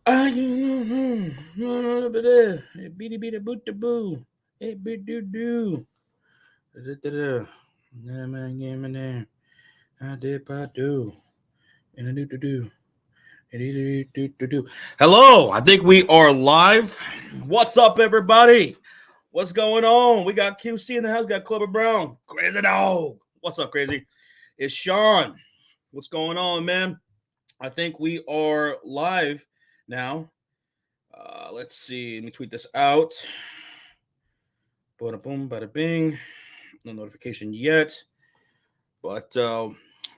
Beady beady boot the boo. Hey boo doo doo. Da da da. Nah man game in there. I did I do. And I do do do. Hello, I think we are live. What's up, everybody? What's going on? We got QC in the house. Got Clubber Brown. Crazy dog. What's up, crazy? It's Sean. What's going on, man? I think we are live now. Let's see. Let me tweet this out. Bada boom, bada bing. No notification yet. But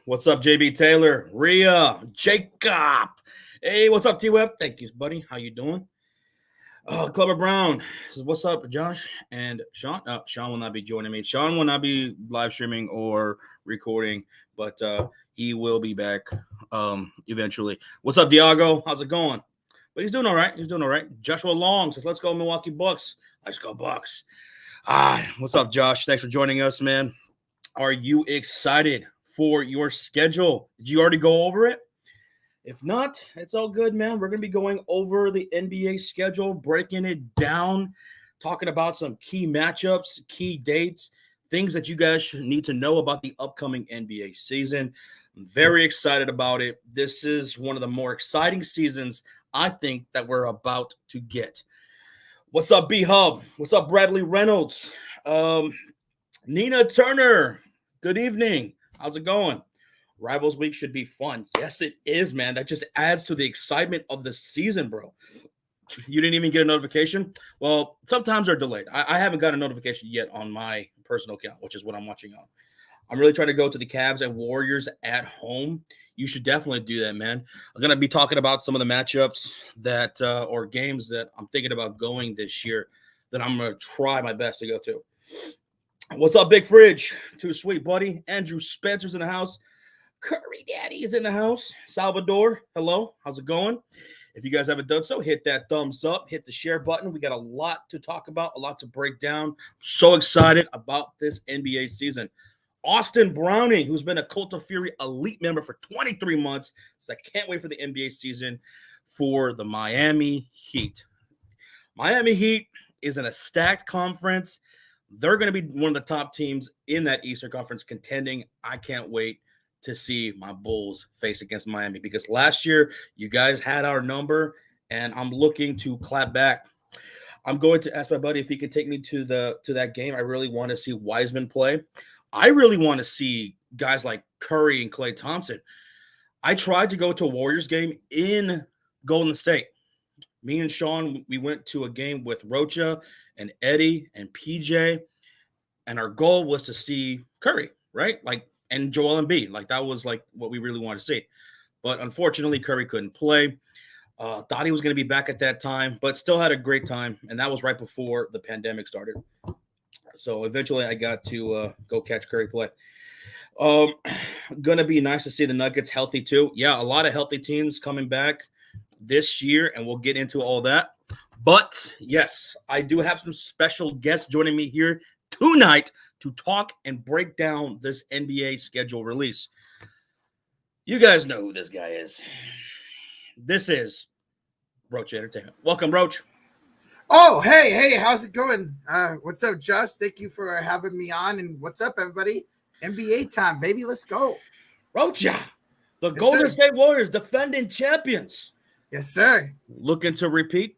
what's up, JB Taylor, Rhea, Jacob? Hey, what's up, T Web? Thank you, buddy. How you doing? Clubber Brown says, "What's up, Josh and Sean?" Sean will not be joining me. Sean will not be live streaming or recording, but he will be back eventually. What's up, Diago? How's it going? But he's doing all right. He's doing all right. Joshua Long says, "Let's go, Milwaukee Bucks. Let's go, Bucks." What's up, Josh? Thanks for joining us, man. Are you excited for your schedule? Did you already go over it? If not, it's all good, man. We're going to be going over the NBA schedule, breaking it down, talking about some key matchups, key dates, things that you guys should need to know about the upcoming NBA season. I'm very excited about it. This is one of the more exciting seasons I think that we're about to get. What's up, B-Hub? What's up, Bradley Reynolds? Nina Turner, good evening. How's it going? Rivals Week should be fun. Yes, it is, man. That just adds to the excitement of the season, bro. You didn't even get a notification? Well, sometimes they're delayed. I haven't got a notification yet on my personal account, which is what I'm watching on. I'm really trying to go to the Cavs and Warriors at home. You should definitely do that, man. I'm going to be talking about some of the matchups that or games that I'm thinking about going this year that I'm going to try my best to go to. What's up, Big Fridge? Too sweet, buddy. Andrew Spencer's in the house. Curry Daddy is in the house. Salvador, hello. How's it going? If you guys haven't done so, hit that thumbs up, hit the share button. We got a lot to talk about, a lot to break down. So excited about this NBA season. Austin Browning, who's been a Cult of Fury elite member for 23 months, so I can't wait for the NBA season for the Miami Heat. Miami Heat is in a stacked conference. They're going to be one of the top teams in that Eastern Conference contending. I can't wait to see my Bulls face against Miami because last year you guys had our number and I'm looking to clap back. I'm going to ask my buddy if he can take me to that game. I really want to see Wiseman play. I really want to see guys like Curry and Klay Thompson. I tried to go to a Warriors game in Golden State. Me and Sean, we went to a game with Rocha and Eddie and PJ, and our goal was to see Curry, right? Like, and Joel Embiid. Like, that was like what we really wanted to see. But unfortunately, Curry couldn't play. Thought he was going to be back at that time, but still had a great time. And that was right before the pandemic started. So eventually I got to go catch Curry play. Gonna be nice to see the Nuggets healthy too. Yeah, a lot of healthy teams coming back this year, and we'll get into all that. But yes, I do have some special guests joining me here tonight to talk and break down this NBA schedule release. You guys know who this guy is. This is Rocha Entertainment. Welcome, Roach. Oh, hey, how's it going? What's up, Josh? Thank you for having me on. And what's up, everybody? NBA time, baby. Let's go. Rocha, the Golden State Warriors, defending champions. Yes, sir. Looking to repeat?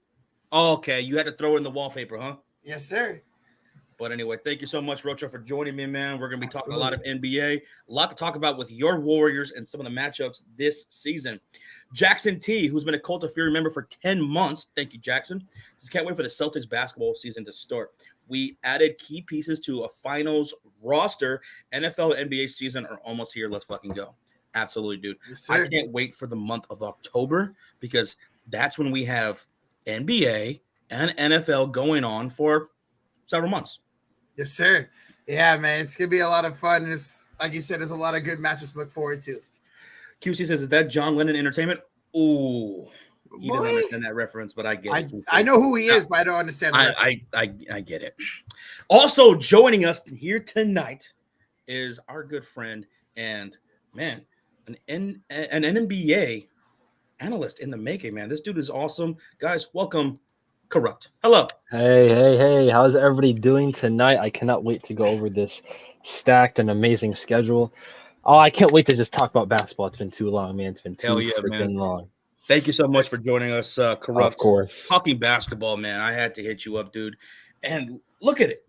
Oh, okay, you had to throw in the wallpaper, huh? Yes, sir. But anyway, thank you so much, Rocha, for joining me, man. We're going to be talking a lot of NBA, a lot to talk about with your Warriors and some of the matchups this season. Jackson T, who's been a Cult of Fury member for 10 months. Thank you, Jackson. Just can't wait for the Celtics basketball season to start. We added key pieces to a finals roster. NFL and NBA season are almost here. Let's fucking go. Absolutely, dude. Yes, I can't wait for the month of October because that's when we have NBA and NFL going on for several months. Yes, sir. Yeah, man. It's going to be a lot of fun. It's, like you said, there's a lot of good matchups to look forward to. QC says, is that John Lennon Entertainment? Ooh. He doesn't understand that reference, but I get it. I know who he is, but I don't understand. I get it. Also joining us here tonight is our good friend and, man, an NBA analyst in the making, man. This dude is awesome. Guys, welcome, Corrupt. Hello. Hey. How's everybody doing tonight? I cannot wait to go over this stacked and amazing schedule. Oh, I can't wait to just talk about basketball. It's been too long, man. It's been too freaking long. Thank you so much for joining us, Corrupt. Of course. Talking basketball, man. I had to hit you up, dude. And look at it.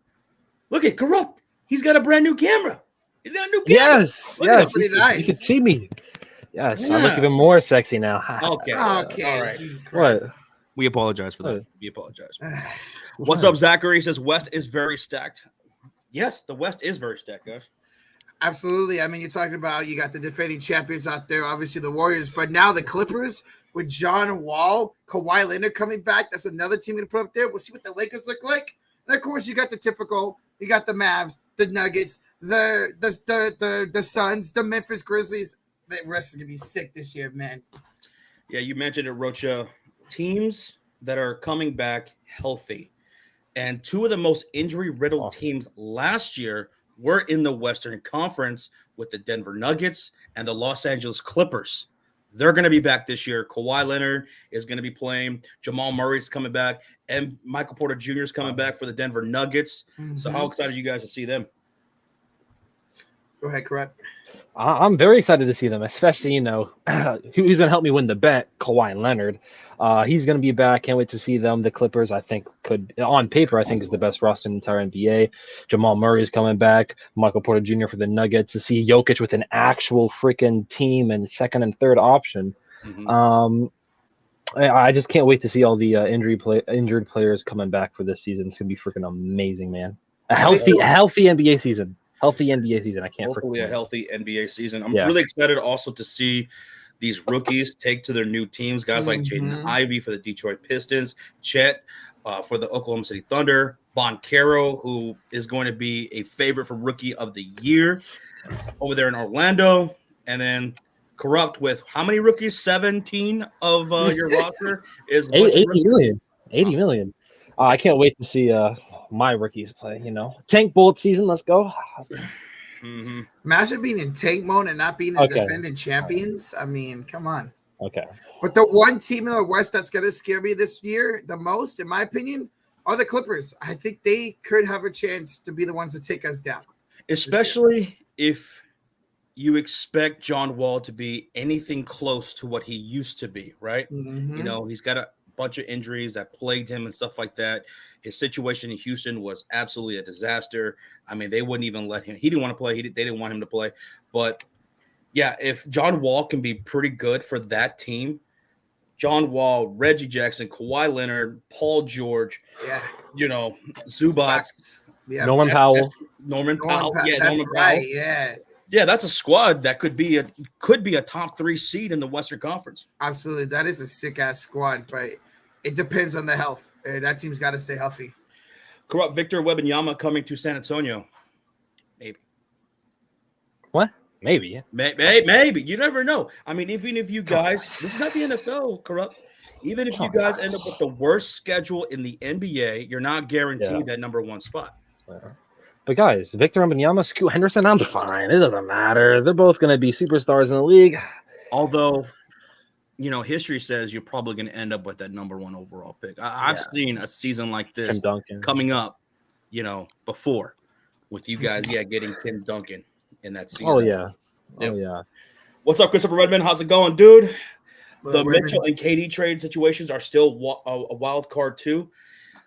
Look at Corrupt. He's got a brand new camera. He's got a new camera. Yes. You nice. can see me. Yes. Yeah. I look even more sexy now. Okay. All right. What? We apologize for that. What? We apologize. What's up, Zachary? He says West is very stacked. Yes, the West is very stacked, guys. Absolutely. I mean, you're talking about you got the defending champions out there, obviously the Warriors, but now the Clippers with John Wall, Kawhi Leonard coming back. That's another team to put up there. We'll see what the Lakers look like. And of course, you got the typical. You got the Mavs, the Nuggets, the Suns, the Memphis Grizzlies. The rest is gonna be sick this year, man. Yeah, you mentioned it, Rocha. Teams that are coming back healthy, and two of the most injury-riddled teams last year were in the Western Conference with the Denver Nuggets and the Los Angeles Clippers. They're going to be back this year. Kawhi Leonard is going to be playing. Jamal Murray's coming back, and Michael Porter Jr. is coming back for the Denver Nuggets. Mm-hmm. So how excited are you guys to see them? Go ahead, correct. I'm very excited to see them, especially, who's going to help me win the bet, Kawhi Leonard. He's going to be back. Can't wait to see them. The Clippers, I think, on paper, is the best roster in the entire NBA. Jamal Murray is coming back. Michael Porter Jr. for the Nuggets. To see Jokic with an actual freaking team and second and third option. Mm-hmm. I just can't wait to see all the injured players coming back for this season. It's going to be freaking amazing, man. A healthy NBA season. Healthy NBA season. I can't. Hopefully, a healthy NBA season. I'm really excited also to see these rookies take to their new teams. Guys like Jaden Ivey for the Detroit Pistons, Chet for the Oklahoma City Thunder, Boncaro, who is going to be a favorite for Rookie of the Year over there in Orlando, and then Corrupt with how many rookies? 17 of your roster is 80 million. 80 million. I can't wait to see my rookies play. Tank bullet season. Let's go. Mm-hmm. Imagine being in tank mode and not being the defending champions. I mean, come on. Okay. But the one team in the West that's going to scare me this year the most, in my opinion, are the Clippers. I think they could have a chance to be the ones to take us down. Especially if you expect John Wall to be anything close to what he used to be, right? Mm-hmm. He's got a bunch of injuries that plagued him and stuff like that. His situation in Houston was absolutely a disaster. I mean, they wouldn't even let him. He didn't want to play. They didn't want him to play. But yeah, if John Wall can be pretty good for that team, John Wall, Reggie Jackson, Kawhi Leonard, Paul George, Zubats, Norman Powell. Norman Powell. Yeah, that's a squad that could be a top 3 seed in the Western Conference. Absolutely. That is a sick ass squad, but it depends on the health. That team's got to stay healthy. Corrupt Victor Wembanyama coming to San Antonio. Maybe. What? Maybe. Maybe. You never know. I mean, even if you guys, this is not the NFL, Corrupt. Even if you guys end up with the worst schedule in the NBA, you're not guaranteed that number 1 spot. But guys, Victor Wembanyama, Scoot Henderson, I'm fine. It doesn't matter. They're both going to be superstars in the league. Although, history says you're probably going to end up with that number 1 overall pick. I've seen a season like this coming up, before with you guys, getting Tim Duncan in that season. Oh, yeah. What's up, Christopher Redmond? How's it going, dude? The Mitchell and KD trade situations are still a wild card, too.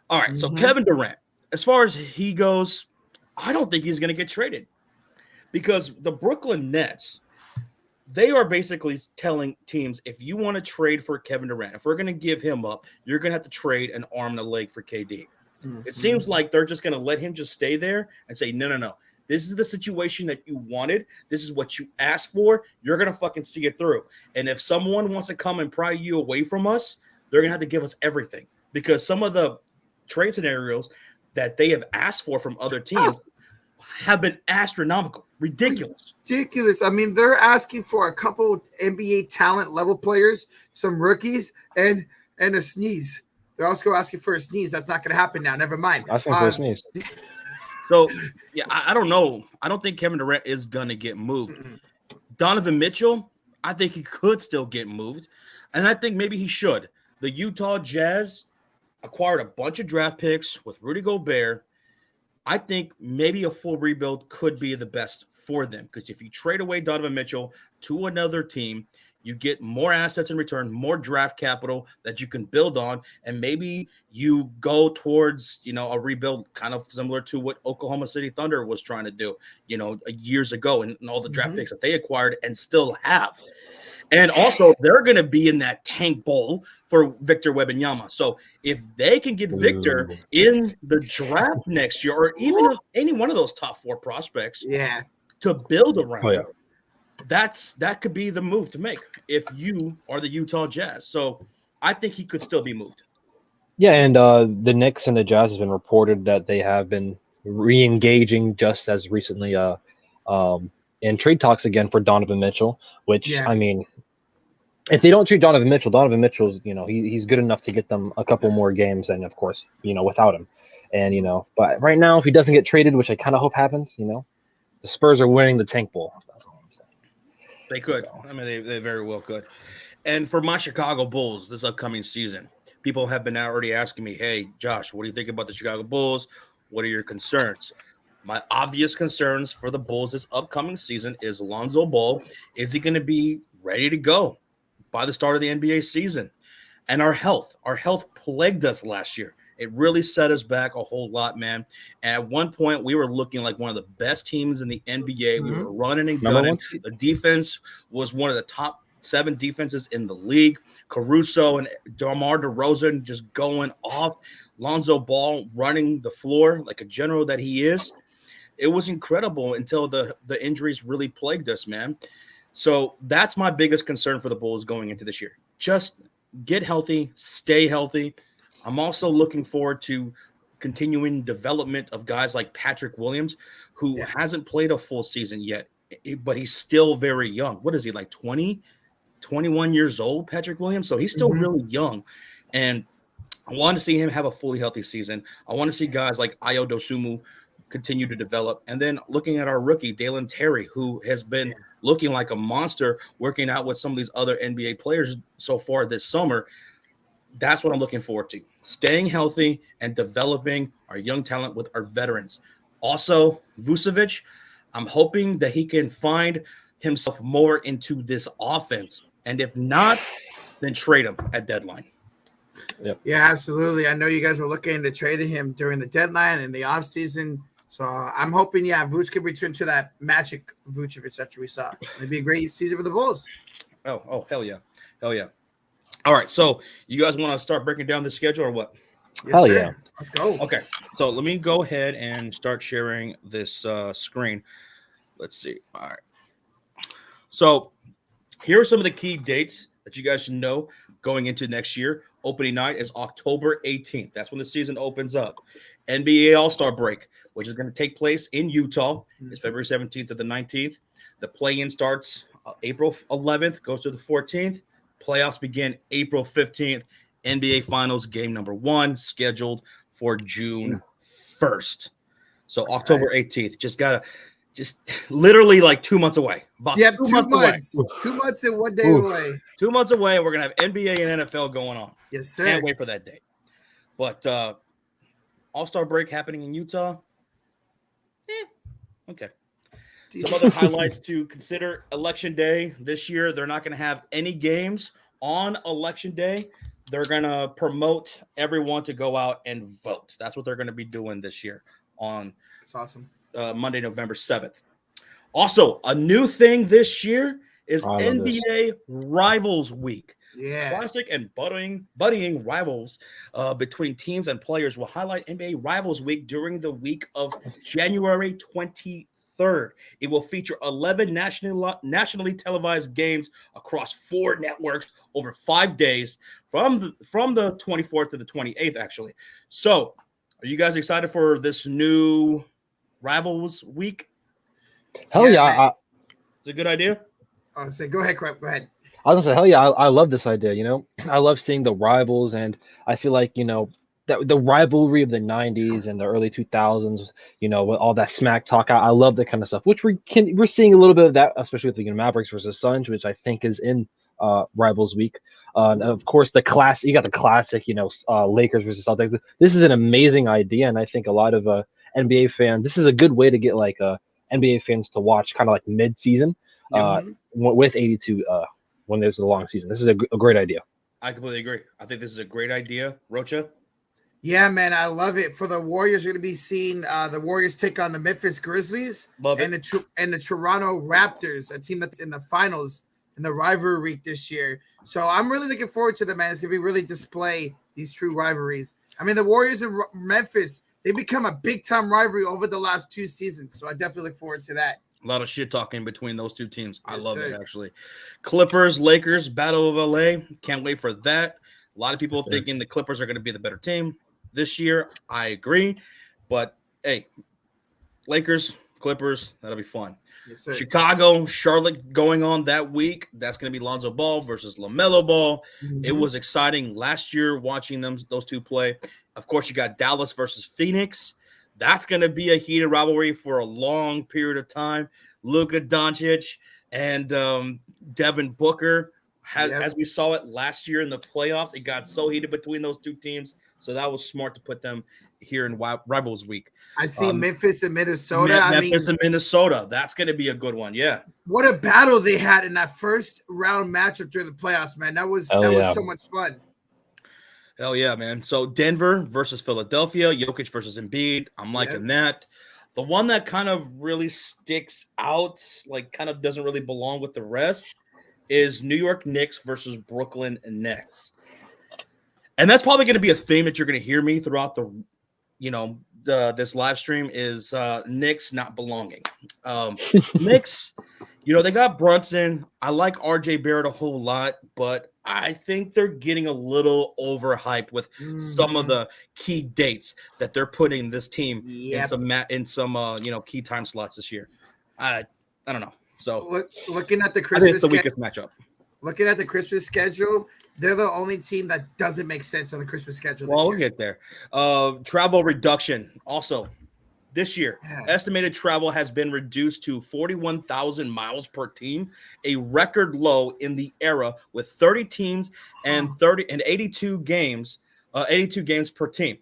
All right, so Kevin Durant, as far as he goes, I don't think he's going to get traded because the Brooklyn Nets, they are basically telling teams, if you want to trade for Kevin Durant, if we're going to give him up, you're going to have to trade an arm and a leg for KD. It seems like they're just going to let him just stay there and say, no. This is the situation that you wanted. This is what you asked for. You're going to fucking see it through. And if someone wants to come and pry you away from us, they're going to have to give us everything because some of the trade scenarios that they have asked for from other teams have been astronomical, ridiculous. I mean, they're asking for a couple NBA talent level players, some rookies, and a sneeze. They're also asking for a sneeze. That's not going to happen now. Never mind. Asking for a sneeze. So, I don't know. I don't think Kevin Durant is going to get moved. Donovan Mitchell, I think he could still get moved, and I think maybe he should. The Utah Jazz acquired a bunch of draft picks with Rudy Gobert. I think maybe a full rebuild could be the best for them because if you trade away Donovan Mitchell to another team, you get more assets in return, more draft capital that you can build on, and maybe you go towards, a rebuild kind of similar to what Oklahoma City Thunder was trying to do, years ago and all the draft picks that they acquired and still have. And also, they're going to be in that tank bowl for Victor Wembanyama. So if they can get Victor in the draft next year, or even any one of those top 4 prospects, to build around, that could be the move to make if you are the Utah Jazz. So I think he could still be moved. Yeah, and the Knicks and the Jazz has been reported that they have been re-engaging just as recently in trade talks again for Donovan Mitchell, which, I mean, if they don't treat Donovan Mitchell's, he's good enough to get them a couple more games than, of course, without him. And, but right now, if he doesn't get traded, which I kind of hope happens, the Spurs are winning the tank bowl. That's all I'm saying. They could. I mean, they very well could. And for my Chicago Bulls this upcoming season, people have been already asking me, hey, Josh, what do you think about the Chicago Bulls? What are your concerns? My obvious concerns for the Bulls this upcoming season is Lonzo Ball. Is he going to be ready to go by the start of the NBA season? And our health plagued us last year. It really set us back a whole lot, man. And at one point, we were looking like one of the best teams in the NBA. We were running and gunning. The defense was one of the top 7 defenses in the league. Caruso and DeMar DeRozan just going off. Lonzo Ball running the floor like a general that he is. It was incredible until the injuries really plagued us, man. So that's my biggest concern for the Bulls going into this year. Just get healthy, stay healthy. I'm also looking forward to continuing development of guys like Patrick Williams, who hasn't played a full season yet, but he's still very young. What is he, like 20, 21 years old, Patrick Williams? So he's still really young. And I want to see him have a fully healthy season. I want to see guys like Ayo Dosunmu continue to develop. And then looking at our rookie, Dalen Terry, who has been looking like a monster, working out with some of these other NBA players so far this summer. That's what I'm looking forward to. Staying healthy and developing our young talent with our veterans. Also, Vucevic, I'm hoping that he can find himself more into this offense. And if not, then trade him at deadline. Yep. Yeah, absolutely. I know you guys were looking to trade him during the deadline and the offseason. So I'm hoping, Vuce can return to that magic Vucevic that we saw. It'd be a great season for the Bulls. Oh, hell yeah. Hell yeah. All right, so you guys want to start breaking down the schedule or what? Yes, hell sir. yeah. Let's go. Okay, so let me go ahead and start sharing this screen. Let's see. All right. So here are some of the key dates that you guys should know going into next year. Opening night is October 18th. That's when the season opens up. NBA All-Star break, which is going to take place in Utah. It's February 17th to the 19th. The play-in starts April 11th, goes to the 14th. Playoffs begin April 15th. NBA Finals game number 1 scheduled for June 1st. So October 18th. Just literally like 2 months away. About 2 months. Away. 2 months and 1 day away. 2 months away, and we're going to have NBA and NFL going on. Yes, sir. Can't wait for that date. But All-Star break happening in Utah. Okay. Some other highlights to consider. Election Day this year, they're not going to have any games on Election Day. They're going to promote everyone to go out and vote. That's what they're going to be doing this year on That's awesome. Monday, November 7th. Also, a new thing this year is NBA Rivals Week. Yeah. Classic and buddying rivals between teams and players will highlight NBA Rivals Week during the week of January 23rd. It will feature 11 nationally televised games across 4 networks over 5 days from the 24th to the 28th, actually. So, are you guys excited for this new Rivals Week? Hell yeah. It's a good idea. I'll say, go ahead, Crep. Go ahead. I was gonna say, hell yeah, I love this idea. I love seeing the rivals, and I feel like the rivalry of the 90s and the early 2000s, with all that smack talk. I love that kind of stuff, which we're seeing a little bit of that, especially with the Mavericks versus Suns, which I think is in Rivals Week. And of course, you got the classic, Lakers versus Celtics. This is an amazing idea, and I think a lot of NBA fans, this is a good way to get NBA fans to watch kind of like mid-season with 82 when there's a long season. This is a great idea. I completely agree. I think this is a great idea. Rocha? Yeah, man, I love it. For the Warriors, you're going to be seeing the Warriors take on the Memphis Grizzlies and the Toronto Raptors, a team that's in the finals in the rivalry week this year. So I'm really looking forward to them, man. It's going to be really display these true rivalries. I mean, the Warriors and Memphis, they become a big-time rivalry over the last 2 seasons. So I definitely look forward to that. A lot of shit talking between those two teams. I love it, actually. Clippers, Lakers, Battle of LA. Can't wait for that. A lot of people thinking the Clippers are going to be the better team this year. I agree. But, hey, Lakers, Clippers, that'll be fun. Yes, sir. Chicago, Charlotte going on that week. That's going to be Lonzo Ball versus LaMelo Ball. Mm-hmm. It was exciting last year watching those two play. Of course, you got Dallas versus Phoenix. That's going to be a heated rivalry for a long period of time. Luka Doncic and Devin Booker, as we saw it last year in the playoffs, it got so heated between those two teams. So that was smart to put them here in Rivals Week. I see Memphis and Minnesota. Memphis and Minnesota. That's going to be a good one. Yeah. What a battle they had in that first round matchup during the playoffs, man. That was so much fun. Hell yeah, man. So Denver versus Philadelphia, Jokic versus Embiid. I'm liking that. The one that kind of really sticks out, kind of doesn't really belong with the rest, is New York Knicks versus Brooklyn Nets. And that's probably going to be a theme that you're going to hear me throughout this live stream is Knicks not belonging. Knicks, they got Brunson. I like RJ Barrett a whole lot, but I think they're getting a little overhyped with some of the key dates that they're putting this team in some key time slots this year. I don't know. So looking at the Christmas, I think it's the weakest matchup. Looking at the Christmas schedule, they're the only team that doesn't make sense on the Christmas schedule. Well, we'll get there. Travel reduction also. This year, estimated travel has been reduced to 41,000 miles per team, a record low in the era with 30 teams and 82 games per team.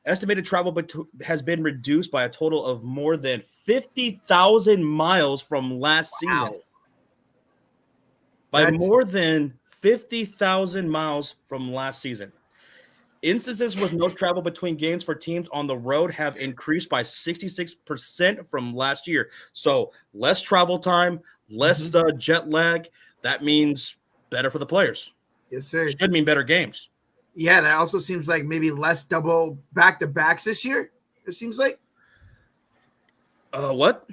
Estimated travel has been reduced by a total of more than 50,000 miles from last season. Wow. More than 50,000 miles from last season. Instances with no travel between games for teams on the road have increased by 66% from last year. So less travel time, less jet lag. That means better for the players. Yes, sir. It should mean better games. Yeah, that also seems like maybe less double back-to-backs this year. It seems like. What?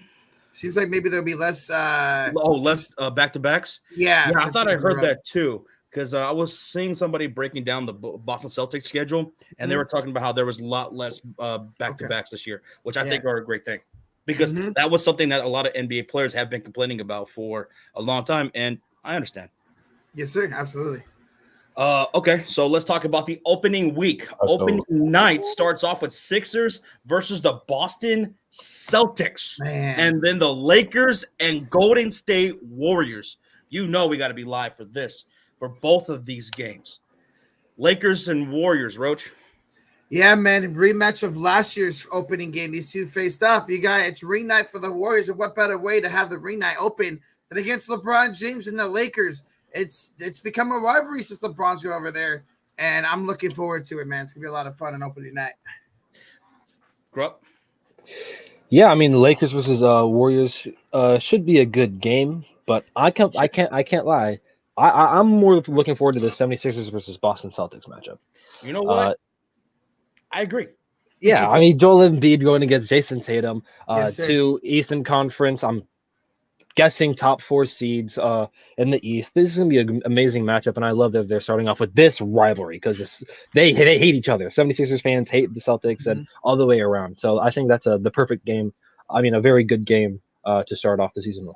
Seems like maybe there'll be less. Less back-to-backs? Yeah. I thought I heard that too. Because I was seeing somebody breaking down the Boston Celtics schedule, and they were talking about how there was a lot less back-to-backs this year, which I think are a great thing. Because that was something that a lot of NBA players have been complaining about for a long time, and I understand. Yes, sir. Absolutely. Okay, so let's talk about the opening week. Opening night starts off with Sixers versus the Boston Celtics. Man. And then the Lakers and Golden State Warriors. We got to be live for this. For both of these games. Lakers and Warriors, Roach. Yeah, man. Rematch of last year's opening game. These two faced off. It's ring night for the Warriors. And what better way to have the ring night open than against LeBron James and the Lakers? It's become a rivalry since LeBron's gone over there. And I'm looking forward to it, man. It's going to be a lot of fun on opening night. Grupp? Yeah, I mean, Lakers versus Warriors should be a good game. But I can't lie. I'm more looking forward to the 76ers versus Boston Celtics matchup. You know what? I agree. Yeah, I mean, Joel Embiid going against Jason Tatum, Yes, to Eastern Conference. I'm guessing top 4 seeds in the East. This is going to be an amazing matchup, and I love that they're starting off with this rivalry because they hate each other. 76ers fans hate the Celtics and all the way around. So I think that's the perfect game. I mean, a very good game to start off the season with.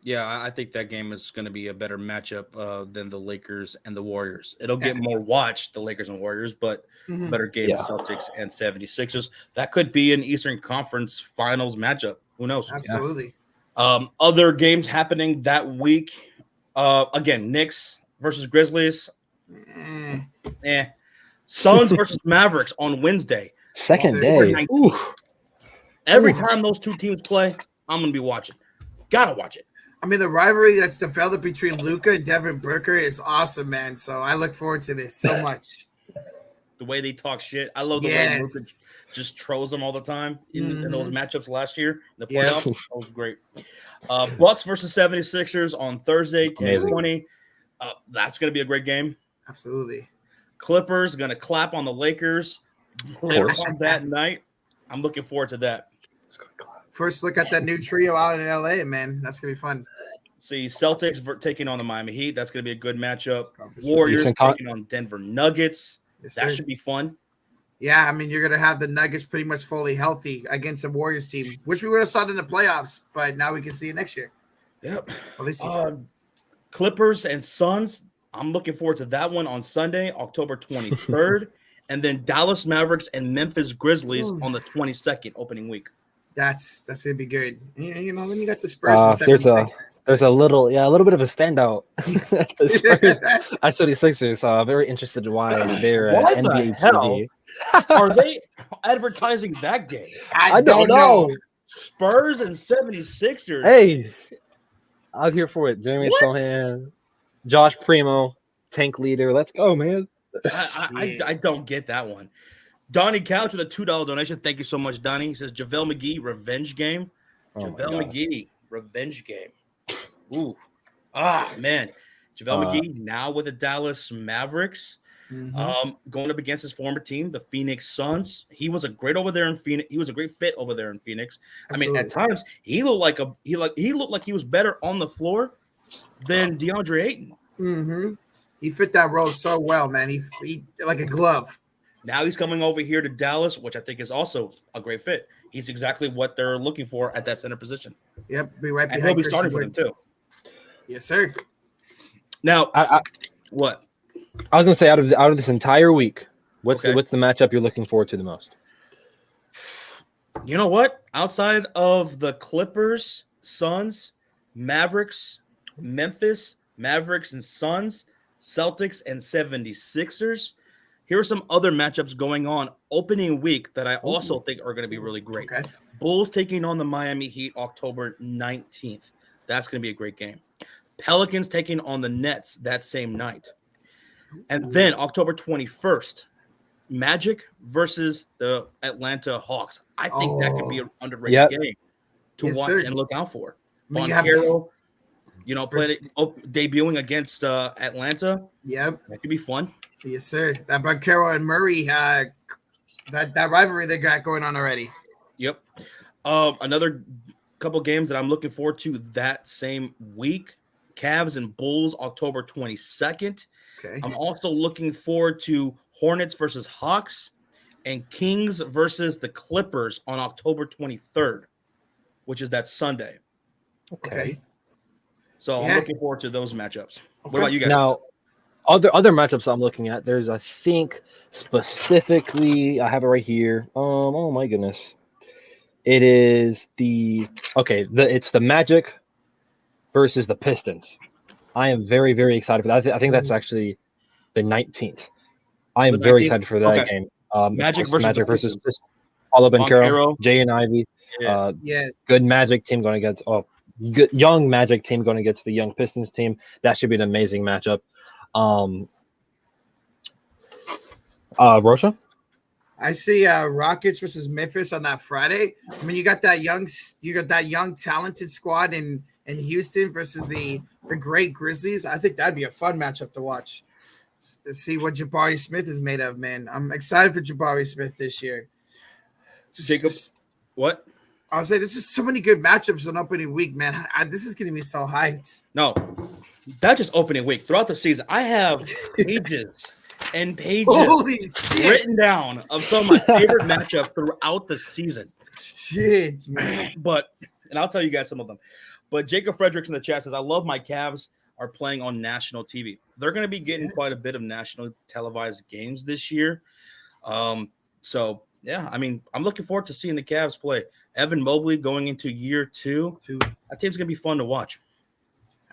Yeah, I think that game is going to be a better matchup than the Lakers and the Warriors. It'll get more watch, the Lakers and Warriors, but better game Yeah. of Celtics and 76ers. That could be an Eastern Conference Finals matchup. Who knows? Absolutely. Other games happening that week. Again, Knicks versus Grizzlies. Suns versus Mavericks on Wednesday. Second October day. 19th. Ooh. Every time those two teams play, I'm going to be watching. Gotta watch it. I mean, the rivalry that's developed between Luka and Devin Booker is awesome, man. So I look forward to this so much. The way they talk shit. I love the way Luka just trolls them all the time in those matchups last year. The playoffs. That was great. Bucks versus 76ers on Thursday, 10-20. That's going to be a great game. Absolutely. Clippers going to clap on the Lakers later on that night. I'm looking forward to that. First look at that new trio out in LA, man. That's going to be fun. See, Celtics taking on the Miami Heat. That's going to be a good matchup. Warriors taking on Denver Nuggets. Yes, that should be fun. Yeah, I mean, you're going to have the Nuggets pretty much fully healthy against the Warriors team, which we would have saw in the playoffs, but now we can see it next year. Yep. Well, this season. Clippers and Suns. I'm looking forward to that one on Sunday, October 23rd. And then Dallas Mavericks and Memphis Grizzlies on the 22nd, opening week. That's gonna be good. You know, then you got the Spurs. There's a little bit of a standout. I saw the Sixers. Very interested in why they're NBA TV. Are they advertising that game? I don't know. Spurs and 76ers. Hey, I'm here for it. Jeremy Sohan, Josh Primo, tank leader. Let's go, man. I don't get that one. Donnie Couch with a $2 donation. Thank you so much, Donnie. He says JaVale McGee revenge game. JaVale McGee revenge game. Ooh, man. JaVale McGee now with the Dallas Mavericks, going up against his former team, the Phoenix Suns. He was a great over there in Phoenix. He was a great fit over there in Phoenix. Absolutely. I mean, at times he looked like he was better on the floor than DeAndre Ayton. Mm-hmm. He fit that role so well, man. He like a glove. Now he's coming over here to Dallas, which I think is also a great fit. He's exactly what they're looking for at that center position. Yep, be right behind. And he'll be starting for them too. Yes, sir. Now, what? I was gonna say out of this entire week, what's the matchup you're looking forward to the most? You know what? Outside of the Clippers, Suns, Mavericks, Memphis, Mavericks and Suns, Celtics and 76ers. Here are some other matchups going on opening week that I also think are going to be really great. Okay. Bulls taking on the Miami Heat October 19th. That's going to be a great game. Pelicans taking on the Nets that same night. And then October 21st, Magic versus the Atlanta Hawks. I think that could be an underrated game to watch and look out for. Banchero, debuting against Atlanta. Yep. That could be fun. Yes, sir. That Banchero and Murray, that rivalry they got going on already. Yep. Another couple games that I'm looking forward to that same week. Cavs and Bulls, October 22nd. Okay. I'm also looking forward to Hornets versus Hawks and Kings versus the Clippers on October 23rd, which is that Sunday. Okay. So I'm looking forward to those matchups. What about you guys? Now, other matchups I'm looking at, there's, I think, specifically, I have it right here. Oh my goodness. It is it's the Magic versus the Pistons. I am very, very excited for that. I think that's actually the 19th. I am very excited for that game. Magic versus Pistons. Paulo Banchero, Jay and Ivy. Good Magic team going against good young Magic team going against the young Pistons team. That should be an amazing matchup. Rocha? I see Rockets versus Memphis on that Friday. I mean, you got that young talented squad in Houston versus the great Grizzlies. I think that'd be a fun matchup to watch. To see what Jabari Smith is made of, man. I'm excited for Jabari Smith this year. Jacob, what? I'll say there's just so many good matchups on opening week, man. This is getting me so hyped. No, that's just opening week. Throughout the season, I have pages and pages written down of some of my favorite matchups throughout the season. Shit, man. And I'll tell you guys some of them. But Jacob Fredericks in the chat says, I love my Cavs are playing on national TV. They're going to be getting quite a bit of national televised games this year. So, yeah, I mean, I'm looking forward to seeing the Cavs play. Evan Mobley going into year 2. That team's going to be fun to watch.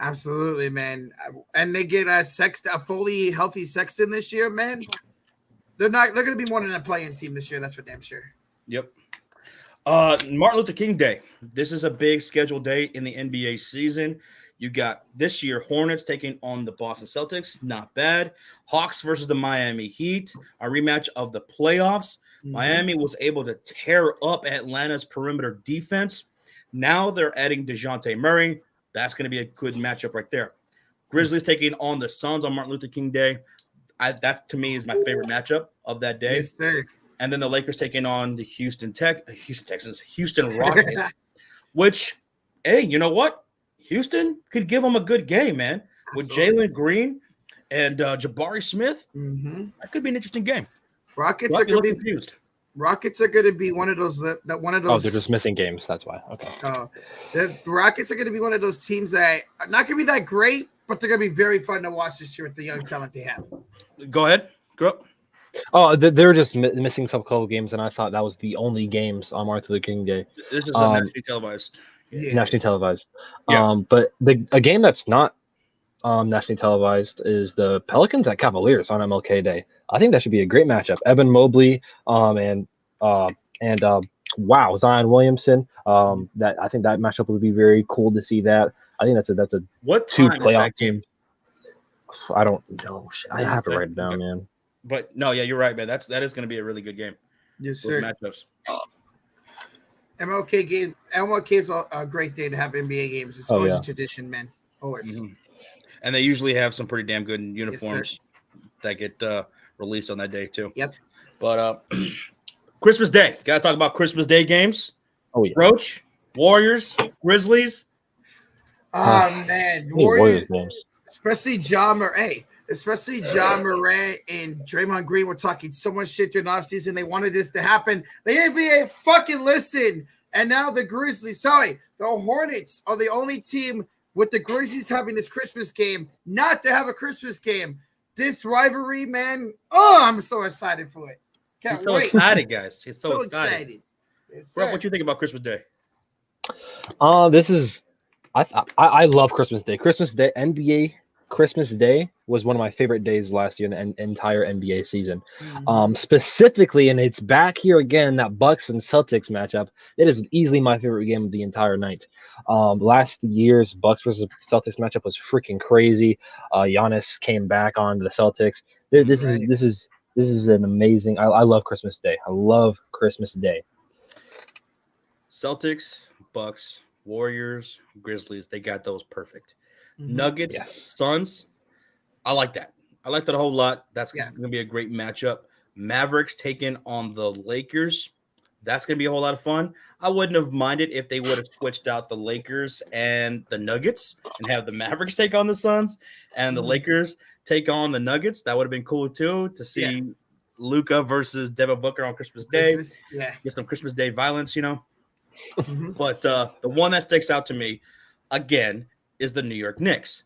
Absolutely, man. And they get a fully healthy Sexton this year, man. They're going to be more than a playing team this year. That's for damn sure. Yep. Martin Luther King Day. This is a big scheduled day in the NBA season. You got this year Hornets taking on the Boston Celtics. Not bad. Hawks versus the Miami Heat, a rematch of the playoffs. Mm-hmm. Miami was able to tear up Atlanta's perimeter defense. Now they're adding DeJounte Murray. That's going to be a good matchup right there. Grizzlies taking on the Suns on Martin Luther King Day. That, to me, is my favorite matchup of that day. Yes, sir. And then the Lakers taking on the Houston Rockets, which, hey, you know what? Houston could give them a good game, man. With Jalen Green and Jabari Smith, that could be an interesting game. Rockets are going to be confused. Rockets are going to be one of those. Oh, they're just missing games. That's why. Okay. The Rockets are going to be one of those teams that are not going to be that great, but they're going to be very fun to watch this year with the young talent they have. Go ahead. Go up. Oh, they're just missing some couple games, and I thought that was the only games on Martin Luther King Day. This is nationally televised. Yeah. Nationally televised. Yeah. But a game that's not nationally televised is the Pelicans at Cavaliers on MLK Day. I think that should be a great matchup. Evan Mobley and Zion Williamson. That I think that matchup would be very cool to see. That I think that's a what two playoff game. I don't know. I have to write it down, man. But no, yeah, you're right, man. That is going to be a really good game. Yes, sir. Matchups. MLK is a great day to have NBA games. It's always a tradition, man. Always. Mm-hmm. And they usually have some pretty damn good uniforms that get released on that day too. Yep. But Christmas Day. Got to talk about Christmas Day games. Oh yeah. Roach, Warriors, Grizzlies. Oh man, Warriors games. Especially Ja Morant and Draymond Green were talking so much shit during the offseason. They wanted this to happen. The NBA fucking listened. And now the Hornets are the only team with the Grizzlies having this Christmas game, not to have a Christmas game. This rivalry, man. Oh, I'm so excited for it. He's so excited, guys. He's so excited. Yes, Bro, what do you think about Christmas Day? I love Christmas Day. NBA Christmas Day was one of my favorite days last year in the entire NBA season. Specifically, and it's back here again, that Bucks and Celtics matchup. It is easily my favorite game of the entire night. Last year's Bucks versus Celtics matchup was freaking crazy. Giannis came back on the Celtics. This is an amazing. I love Christmas Day. I love Christmas Day. Celtics, Bucks, Warriors, Grizzlies. They got those perfect. Nuggets, Suns. I like that. I like that a whole lot. That's going to be a great matchup. Mavericks taking on the Lakers. That's going to be a whole lot of fun. I wouldn't have minded if they would have switched out the Lakers and the Nuggets and have the Mavericks take on the Suns and the Lakers take on the Nuggets. That would have been cool too to see Luka versus Devin Booker on Christmas Day. Get some Christmas Day violence, But the one that sticks out to me, again, is the New York Knicks.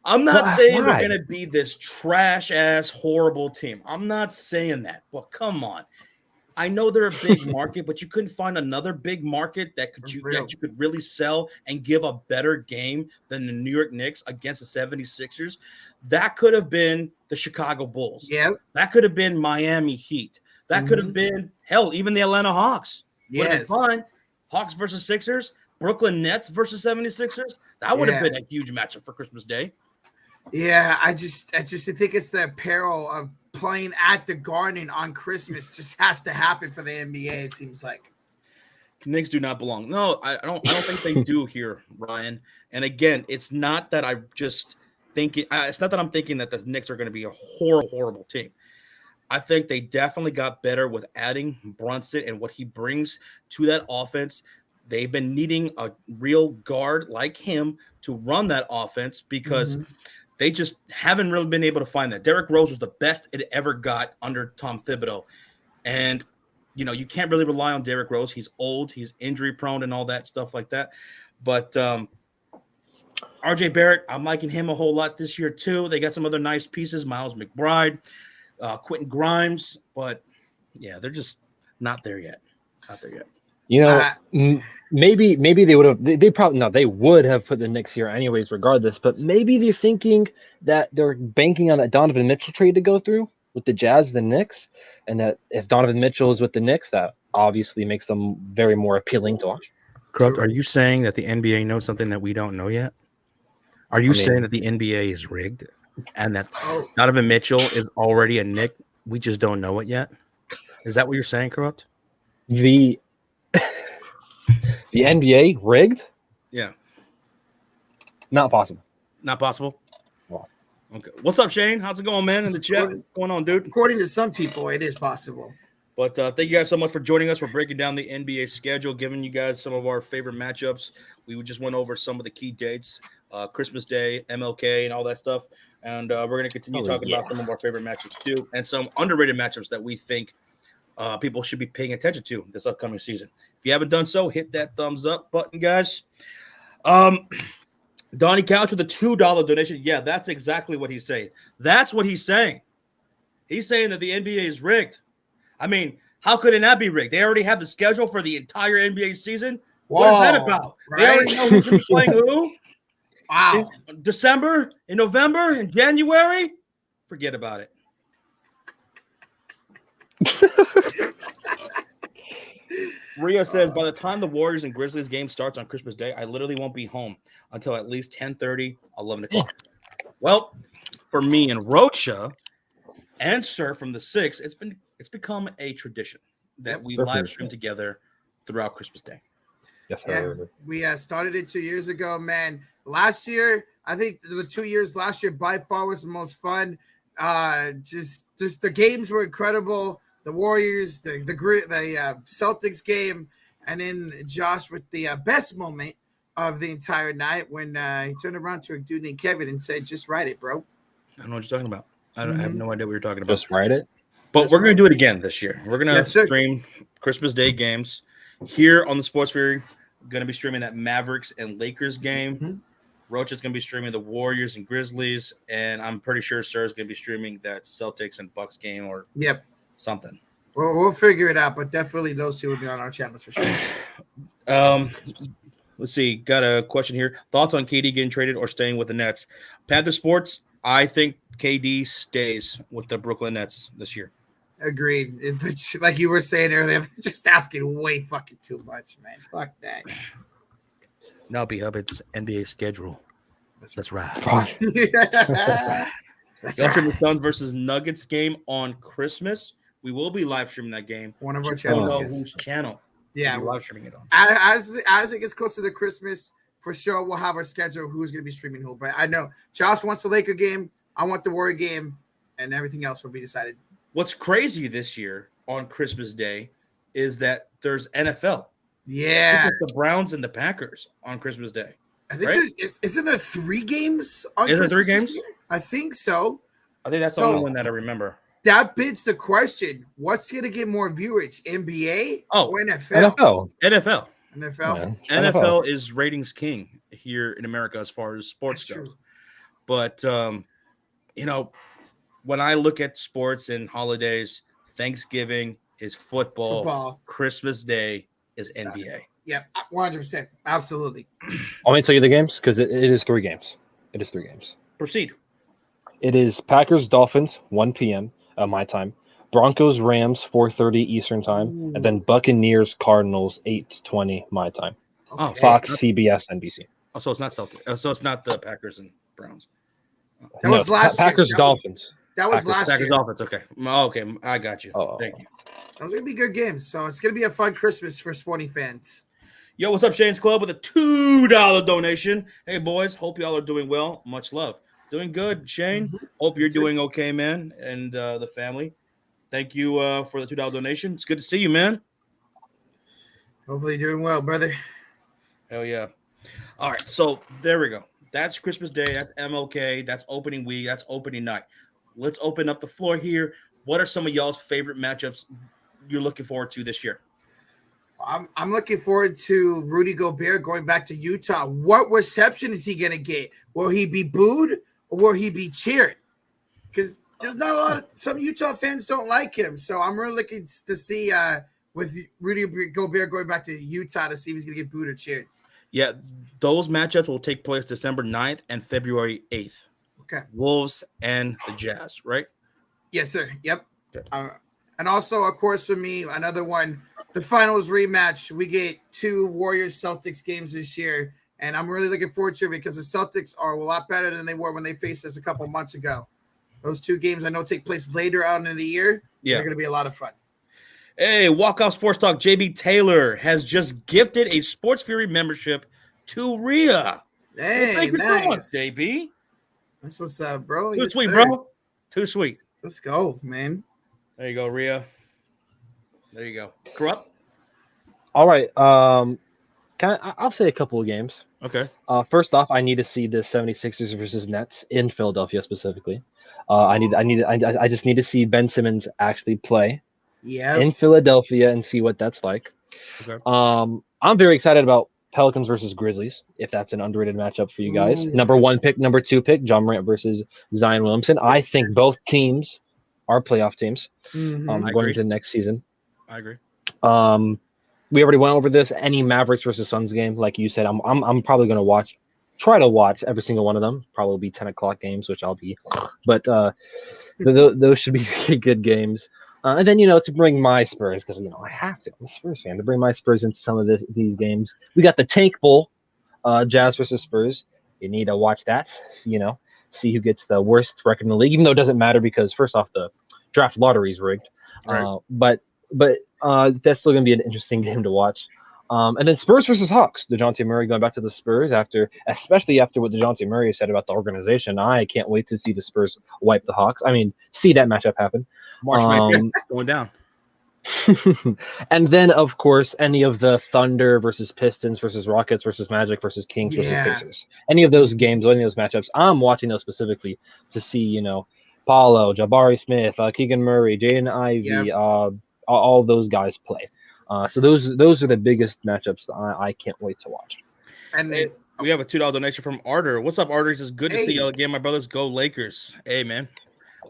I'm not saying they're going to be this trash-ass, horrible team. I'm not saying that. Well, come on. I know they're a big market, but you couldn't find another big market that you could really sell and give a better game than the New York Knicks against the 76ers. That could have been the Chicago Bulls. Yeah. That could have been Miami Heat. That could have been, hell, even the Atlanta Hawks. Yes. Fine. Hawks versus Sixers. Brooklyn Nets versus 76ers. That would have been a huge matchup for Christmas Day. Yeah, I just think it's the peril of playing at the Garden on Christmas. Just has to happen for the NBA. It seems like Knicks do not belong. No, I don't think they do here, Ryan. And again, it's not that I just thinking. It's not that I'm thinking that the Knicks are going to be a horrible team. I think they definitely got better with adding Brunson and what he brings to that offense. They've been needing a real guard like him to run that offense because they just haven't really been able to find that. Derrick Rose was the best it ever got under Tom Thibodeau. And, you can't really rely on Derrick Rose. He's old. He's injury prone and all that stuff like that. But RJ Barrett, I'm liking him a whole lot this year too. They got some other nice pieces, Miles McBride, Quentin Grimes, but yeah, they're just not there yet. Not there yet. You know, maybe they would have. They probably no. They would have put the Knicks here anyways, regardless. But maybe they're thinking that they're banking on that Donovan Mitchell trade to go through with the Jazz, the Knicks, and that if Donovan Mitchell is with the Knicks, that obviously makes them very more appealing to watch. Corrupt, are you saying that the NBA knows something that we don't know yet? Are you saying that the NBA is rigged and that Donovan Mitchell is already a Knick? We just don't know it yet. Is that what you're saying, Corrupt? The NBA rigged? Yeah. Not possible. Not possible? Wow. Okay. What's up, Shane? How's it going, man, in the chat? What's going on, dude? According to some people, it is possible. But thank you guys so much for joining us. We're breaking down the NBA schedule, giving you guys some of our favorite matchups. We just went over some of the key dates, Christmas Day, MLK, and all that stuff. And we're going to continue talking about some of our favorite matchups, too, and some underrated matchups that we think people should be paying attention to this upcoming season. If you haven't done so, hit that thumbs up button, guys. Donnie Couch with a $2 donation. Yeah, that's exactly what he's saying. That's what he's saying. He's saying that the NBA is rigged. I mean, how could it not be rigged? They already have the schedule for the entire NBA season. What is that about? Right? They already know who's going to be playing who. Wow. In December, in November, in January. Forget about it. Ria says, by the time the Warriors and Grizzlies game starts on Christmas Day, I literally won't be home until at least 10:30, 11 o'clock. Well, for me and Rocha and Sir from the 6, it's become a tradition that we live stream together throughout Christmas Day. Yes, sir. Yeah, we started it 2 years ago, man. Last year, I think the 2 years last year by far was the most fun. Just the games were incredible. The Warriors, the Celtics game, and then Josh with the best moment of the entire night when he turned around to a dude named Kevin and said, "Just write it, bro." I don't know what you're talking about. I have no idea what you're talking about. Just write it. But we're going to do it again this year. We're going to stream Christmas Day games here on the Sportsphere. Going to be streaming that Mavericks and Lakers game. Mm-hmm. Rocha's going to be streaming the Warriors and Grizzlies, and I'm pretty sure Sir's going to be streaming that Celtics and Bucks game or something. We'll figure it out, but definitely those two will be on our channels for sure. Let's see. Got a question here. Thoughts on KD getting traded or staying with the Nets? Panther Sports, I think KD stays with the Brooklyn Nets this year. Agreed. Like you were saying earlier, I'm just asking way fucking too much, man. Fuck that. No, B-Hub, it's NBA schedule. That's right. That's right. The Suns versus Nuggets game on Christmas. We will be live streaming that game. One of our channels. I don't know whose channel. Yeah, we're live streaming it on. As it gets closer to Christmas, for sure we'll have our schedule who's going to be streaming who. But I know Josh wants the Laker game. I want the Warrior game, and everything else will be decided. What's crazy this year on Christmas Day is that there's NFL. Yeah, the Browns and the Packers on Christmas Day. I think isn't there 3 games on Is Christmas there 3 games? Day? I think so. I think that's the only one that I remember. That bids the question: what's going to get more viewers, NBA or NFL? NFL. Yeah. NFL is ratings king here in America as far as sports goes. True. But when I look at sports and holidays, Thanksgiving is football. Christmas Day is NBA. Basketball. Yeah, 100%. Absolutely. Let me tell you the games because it is 3 games. It is 3 games. Proceed. It is Packers Dolphins 1 p.m. My time. Broncos Rams 4:30 Eastern time, and then Buccaneers Cardinals 8:20 my time. Okay. Fox, CBS, NBC. Oh, so it's not Celtics. So it's not the Packers and Browns. That was last Packers year. Dolphins. That was last Packers year. Dolphins. Okay. Okay, I got you. Thank you. Those are gonna be good games. So it's gonna be a fun Christmas for sporting fans. Yo, what's up, Shane's Club with a $2 donation. Hey, boys, hope y'all are doing well. Much love. Doing good, Shane. Mm-hmm. Hope you're doing okay, man, and the family. Thank you for the $2 donation. It's good to see you, man. Hopefully you're doing well, brother. Hell yeah. All right, so there we go. That's Christmas Day. That's MLK. That's opening week. That's opening night. Let's open up the floor here. What are some of y'all's favorite matchups you're looking forward to this year? I'm looking forward to Rudy Gobert going back to Utah. What reception is he gonna get? Will he be booed or will he be cheered? Because there's not a lot of some Utah fans don't like him. So I'm really looking to see with Rudy Gobert going back to Utah to see if he's gonna get booed or cheered. Yeah, those matchups will take place December 9th and February 8th. Okay. Wolves and the Jazz, right? Yes, sir. Yep. Okay. And also, of course, for me, another one, the finals rematch. We get 2 Warriors Celtics games this year, and I'm really looking forward to it because the Celtics are a lot better than they were when they faced us a couple months ago. Those 2 games I know take place later out in the year. Yeah, they're going to be a lot of fun. Hey, Walk Off Sports Talk, JB Taylor has just gifted a Sports Fury membership to Rhea. Hey, thank you nice. so much, JB. That's what's up, bro. Too Yes, sweet, sir. bro. Too sweet. Let's go, man. There you go, Rhea. There you go. Corrupt. All right. I'll say a couple of games. Okay. First off, I need to see the 76ers versus Nets in Philadelphia specifically. I just need to see Ben Simmons actually play in Philadelphia and see what that's like. Okay. I'm very excited about Pelicans versus Grizzlies, if that's an underrated matchup for you guys. Ooh. Number 1 pick, number 2 pick, John Morant versus Zion Williamson. I think both teams are playoff teams going into the next season. I agree. We already went over this. Any Mavericks versus Suns game, like you said, I'm probably going to try to watch every single one of them. Probably be 10 o'clock games, which I'll be. But those should be good games. And then, to bring my Spurs, because, I have to. I'm a Spurs fan. To bring my Spurs into some of these games. We got the Tank Bowl, Jazz versus Spurs. You need to watch that, see who gets the worst record in the league, even though it doesn't matter because, first off, the draft lottery is rigged. Right. But that's still going to be an interesting game to watch. And then Spurs versus Hawks. DeJounte Murray going back to the Spurs especially after what DeJounte Murray said about the organization. I can't wait to see the Spurs wipe the Hawks. I mean, see that matchup happen. March 19th going down. And then, of course, any of the Thunder versus Pistons versus Rockets versus Magic versus Kings versus Pacers. Any of those games, any of those matchups, I'm watching those specifically to see, Paulo, Jabari Smith, Keegan Murray, Jaden Ivey, all those guys play. So those are the biggest matchups I can't wait to watch. And then, we have a $2 donation from Arter. What's up, Arter? It's just good to see you again, my brothers. Go Lakers. Hey, man.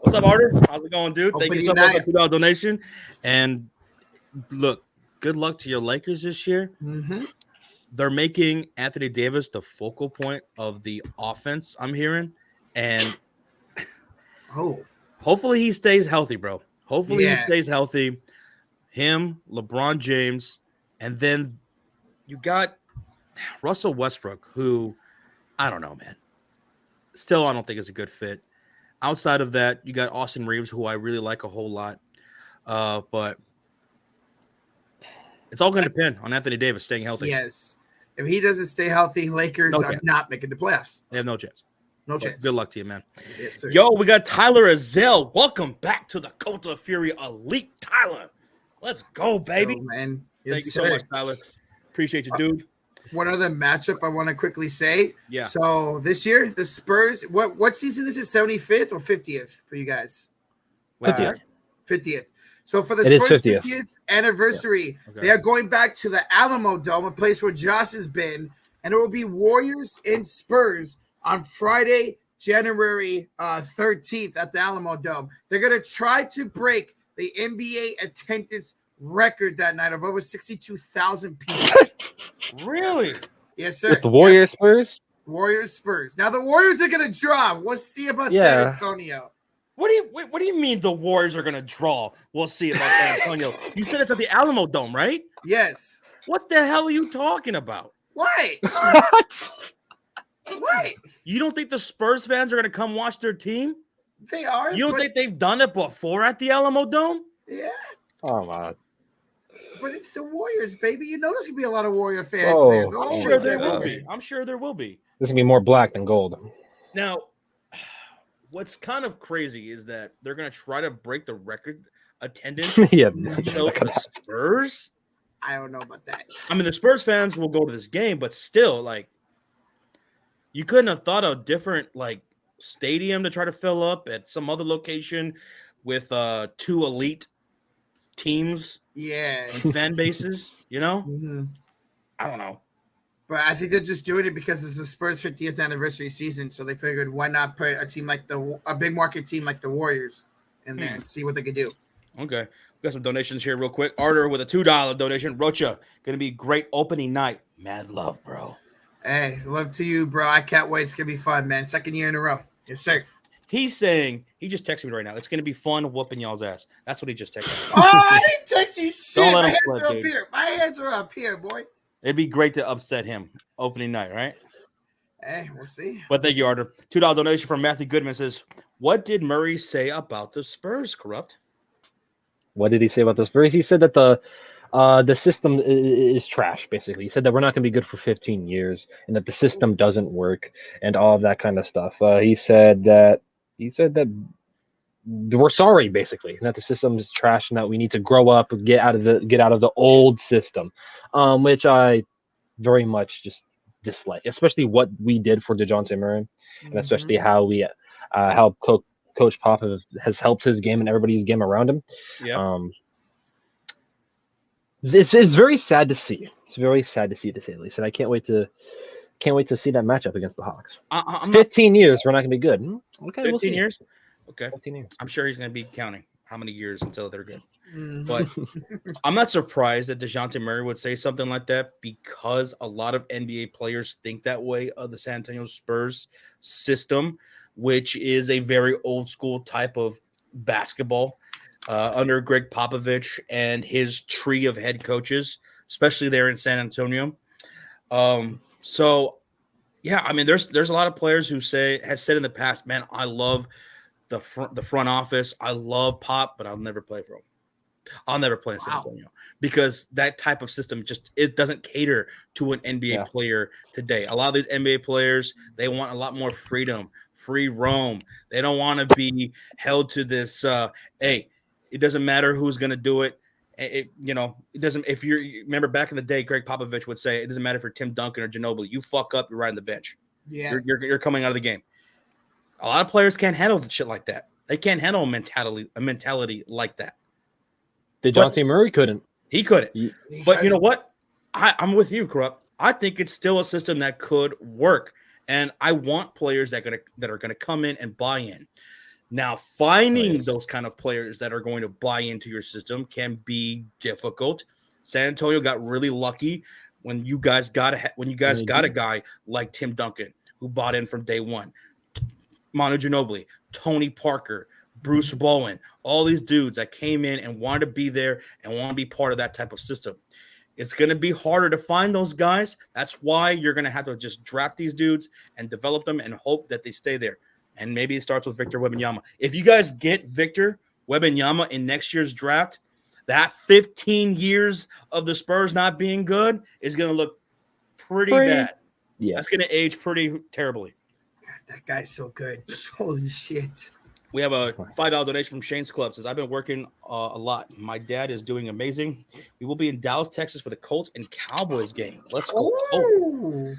What's up, Arter? How's it going, dude? Thank you so much for the $2 donation. And look, good luck to your Lakers this year. Mm-hmm. They're making Anthony Davis the focal point of the offense, I'm hearing. And hopefully he stays healthy, bro. Hopefully he stays healthy. Him, LeBron James, and then you got Russell Westbrook, who I don't know, man. Still, I don't think is a good fit. Outside of that, you got Austin Reeves, who I really like a whole lot. But it's all going to depend on Anthony Davis staying healthy. Yes. If he doesn't stay healthy, Lakers are not making the playoffs. They have no chance. No chance. Good luck to you, man. Yes, sir. Yo, we got Tyler Azell. Welcome back to the Cult of Fury Elite, Tyler. Let's go, baby. Man. Thank you so much, Tyler. Appreciate you, dude. One other matchup I want to quickly say. Yeah. So this year, the Spurs, what season is it? 75th or 50th for you guys? 50th. 50th. So for the It is Spurs 50th. 50th anniversary, they are going back to the Alamo Dome, a place where Josh has been, and it will be Warriors and Spurs on Friday, January 13th at the Alamo Dome. They're going to try to break the NBA attendance record that night of over 62,000 people. Really? Yes, sir. With the Warriors Spurs? Warriors Spurs. Now the Warriors are going to draw. We'll see about San Antonio. What do you mean the Warriors are going to draw? We'll see about San Antonio. You said it's at the Alamo Dome, right? Yes. What the hell are you talking about? Why? Why? You don't think the Spurs fans are going to come watch their team? They are. You don't think they've done it before at the Alamo Dome? Yeah. Oh, my. But it's the Warriors, baby. You know there's going to be a lot of Warrior fans there. I'm sure there will be. I'm sure there will be. This is going to be more black than gold. Now, what's kind of crazy is that they're going to try to break the record attendance. Yeah. Show the Spurs? I don't know about that. I mean, the Spurs fans will go to this game, but still, like, you couldn't have thought a different, like, stadium to try to fill up at some other location with two elite teams Yeah. and fan bases. You know, Mhm. I don't know. But I think they're just doing it because it's the Spurs' 50th anniversary season, so they figured why not put a team like a big market team like the Warriors in there and see what they could do. Okay, we got some donations here real quick. Arter with a $2 donation. Rocha, gonna be great opening night. Mad love, bro. Hey, love to you, bro. I can't wait. It's gonna be fun, man. Second year in a row. Yes, sir. He's saying he just texted me right now. It's gonna be fun whooping y'all's ass. That's what he just texted me. Oh, I didn't text you shit. Don't let My him hands slip, are up dude. here. My hands are up here, boy. It'd be great to upset him opening night, right? Hey, we'll see. But thank you, Arter. $2 donation from Matthew Goodman says, "What did Murray say about the Spurs, Corrupt?" What did he say about the Spurs? He said that the system is trash. Basically, he said that we're not going to be good for 15 years, and that the system doesn't work, and all of that kind of stuff. He said that we're sorry, basically, and that the system is trash, and that we need to grow up, get out of the old system, which I very much just dislike, especially what we did for DeJounte Murray, and especially how we how Coach Pop has helped his game and everybody's game around him. Yeah. It's very sad to see. It's very sad to see, to say the least, and I can't wait to see that matchup against the Hawks. 15 years, we're not going to be good. Okay, 15 we'll see. years. Okay, 15 years. I'm sure he's going to be counting how many years until they're good. Mhm. But I'm not surprised that DeJounte Murray would say something like that, because a lot of NBA players think that way of the San Antonio Spurs system, which is a very old school type of basketball under Greg Popovich and his tree of head coaches, especially there in San Antonio. So yeah, I mean, there's a lot of players who has said in the past, man, I love the front office. I love Pop, but I'll never play for him. I'll never play in San Antonio, because that type of system it doesn't cater to an NBA player today. A lot of these NBA players, they want a lot more freedom, free roam. They don't want to be held to this. Hey, it doesn't matter who's going to do it. It doesn't. If you remember back in the day, Greg Popovich would say, it doesn't matter if you're Tim Duncan or Ginobili. You fuck up, you're right on the bench. Yeah, you're coming out of the game. A lot of players can't handle shit like that. They can't handle a mentality like that. DeJounte Murray couldn't. He couldn't. But you know what? I'm with you, Corrupt. I think it's still a system that could work, and I want players that are gonna come in and buy in. Now, finding those kind of players that are going to buy into your system can be difficult. San Antonio got really lucky when you guys got a guy like Tim Duncan who bought in from day one. Manu Ginobili, Tony Parker, Bruce Bowen, all these dudes that came in and wanted to be there and want to be part of that type of system. It's going to be harder to find those guys. That's why you're going to have to just draft these dudes and develop them and hope that they stay there. And maybe it starts with Victor Wembanyama. If you guys get Victor Wembanyama in next year's draft, that 15 years of the Spurs not being good is going to look pretty bad. Yeah. That's going to age pretty terribly. God, that guy's so good. Holy shit. We have a $5 donation from Shane's Club. Says, I've been working a lot. My dad is doing amazing. We will be in Dallas, Texas for the Colts and Cowboys game. Let's go. Oh.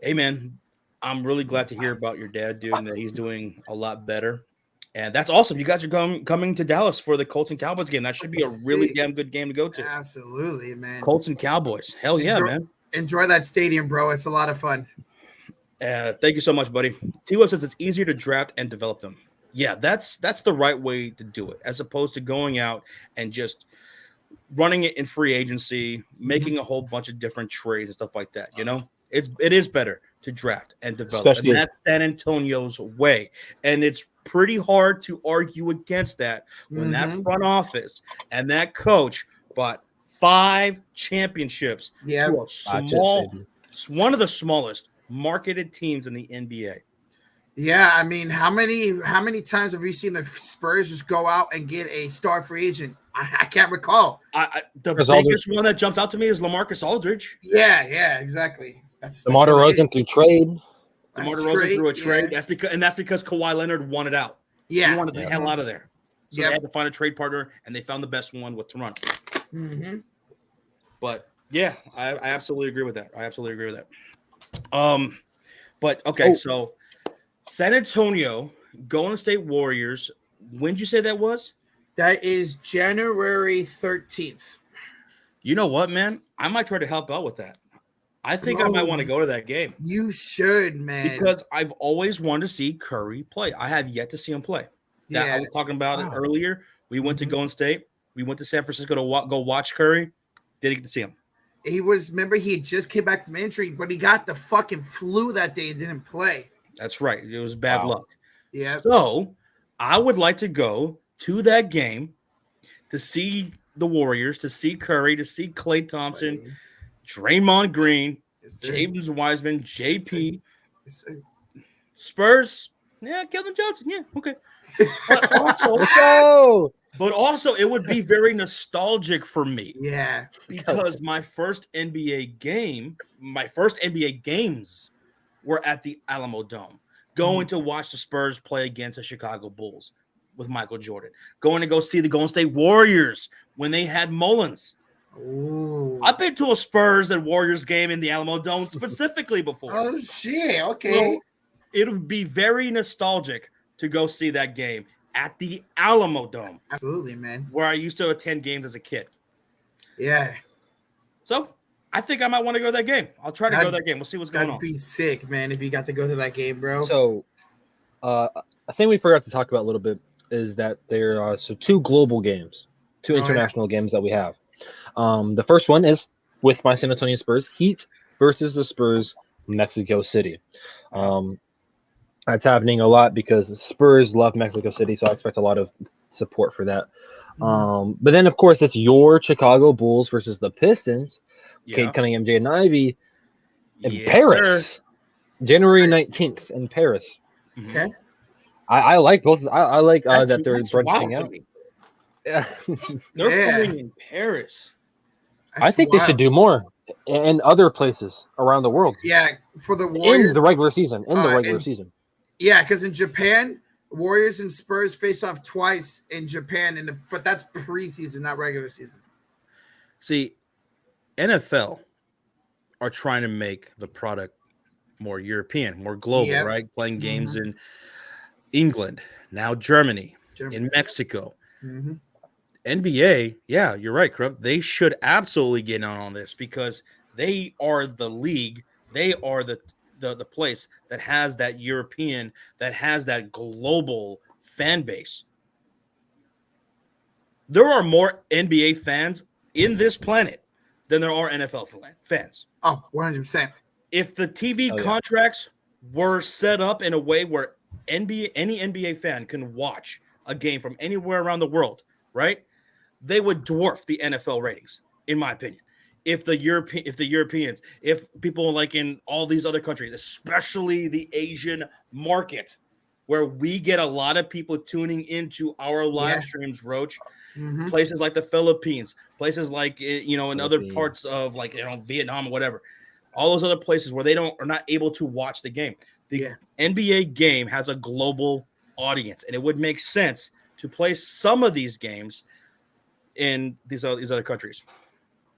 Hey, man, I'm really glad to hear about your dad, dude, and that he's doing a lot better. And that's awesome. You guys are coming to Dallas for the Colts and Cowboys game. That should be a really damn good game to go to. Absolutely, man. Colts and Cowboys. Hell yeah, man. Enjoy that stadium, bro. It's a lot of fun. Thank you so much, buddy. T-Web says it's easier to draft and develop them. Yeah, that's the right way to do it, as opposed to going out and just running it in free agency, making a whole bunch of different trades and stuff like that. You know, it is better to draft and develop, and that's San Antonio's way. And it's pretty hard to argue against that when that front office and that coach bought 5 championships to a one of the smallest marketed teams in the NBA. Yeah, I mean, how many times have we seen the Spurs just go out and get a star free agent? I can't recall. The biggest one that jumps out to me is LaMarcus Aldridge. Yeah, exactly. That's DeMar DeRozan through trade. DeMar DeRozan through a trade. Yeah. That's because Kawhi Leonard wanted out. Yeah, he wanted the hell out of there. So they had to find a trade partner, and they found the best one with Toronto. But yeah, I absolutely agree with that. But okay, so San Antonio, Golden State Warriors. When did you say that was? That is January 13th. You know what, man? I might try to help out with that. I think I might want to go to that game You should, man. because I've always wanted to see Curry play. I have yet to see him play. That I was talking about it earlier. We went to Golden State. We went to San Francisco to go watch Curry. Didn't get to see him. Remember, he just came back from injury, but he got the fucking flu that day and didn't play. That's right. It was bad luck. Yeah. So I would like to go to that game to see the Warriors, to see Curry, to see Klay Thompson, Draymond Green, James Wiseman, JP, Spurs. Yeah, Kevin Johnson. Yeah, okay. But also, it would be very nostalgic for me. Yeah. Because my first NBA games were at the Alamo Dome, going to watch the Spurs play against the Chicago Bulls with Michael Jordan, going to go see the Golden State Warriors when they had Mullins. Ooh. I've been to a Spurs and Warriors game in the Alamo Dome specifically before. Oh, shit. Okay. So it would be very nostalgic to go see that game at the Alamo Dome. Absolutely, man. Where I used to attend games as a kid. Yeah. So I think I might want to go to that game. I'll try to go to that game. We'll see what's going on. That'd be sick, man, if you got to go to that game, bro. So a thing we forgot to talk about a little bit is that there are two global games, two international games that we have. The first one is with my San Antonio Spurs, Heat versus the Spurs, Mexico City. That's happening a lot because the Spurs love Mexico City, so I expect a lot of support for that. But then, of course, it's your Chicago Bulls versus the Pistons, Cade Cunningham, Jaden Ivey, in Paris, January 19th in Paris. Okay. I like both. I like that they're branching out. Yeah. They're playing in Paris. I think they should do more in other places around the world. Yeah, for the Warriors. In the regular season. Season. Yeah, because in Japan, Warriors and Spurs face off twice in Japan, but that's preseason, not regular season. See, NFL are trying to make the product more European, more global, right? Playing games in England, now Germany, in Mexico. NBA, yeah, you're right, Corrupt. They should absolutely get on this because they are the league. They are the place that has that European, that has that global fan base. There are more NBA fans in this planet than there are NFL fans. Oh, 100%. If the TV contracts were set up in a way where any NBA fan can watch a game from anywhere around the world, right? They would dwarf the NFL ratings, in my opinion. If people like in all these other countries, especially the Asian market, where we get a lot of people tuning into our live streams, Roach, places like the Philippines, places like, in other parts of Vietnam or whatever, all those other places where they are not able to watch the game. The NBA game has a global audience, and it would make sense to play some of these games in these other countries.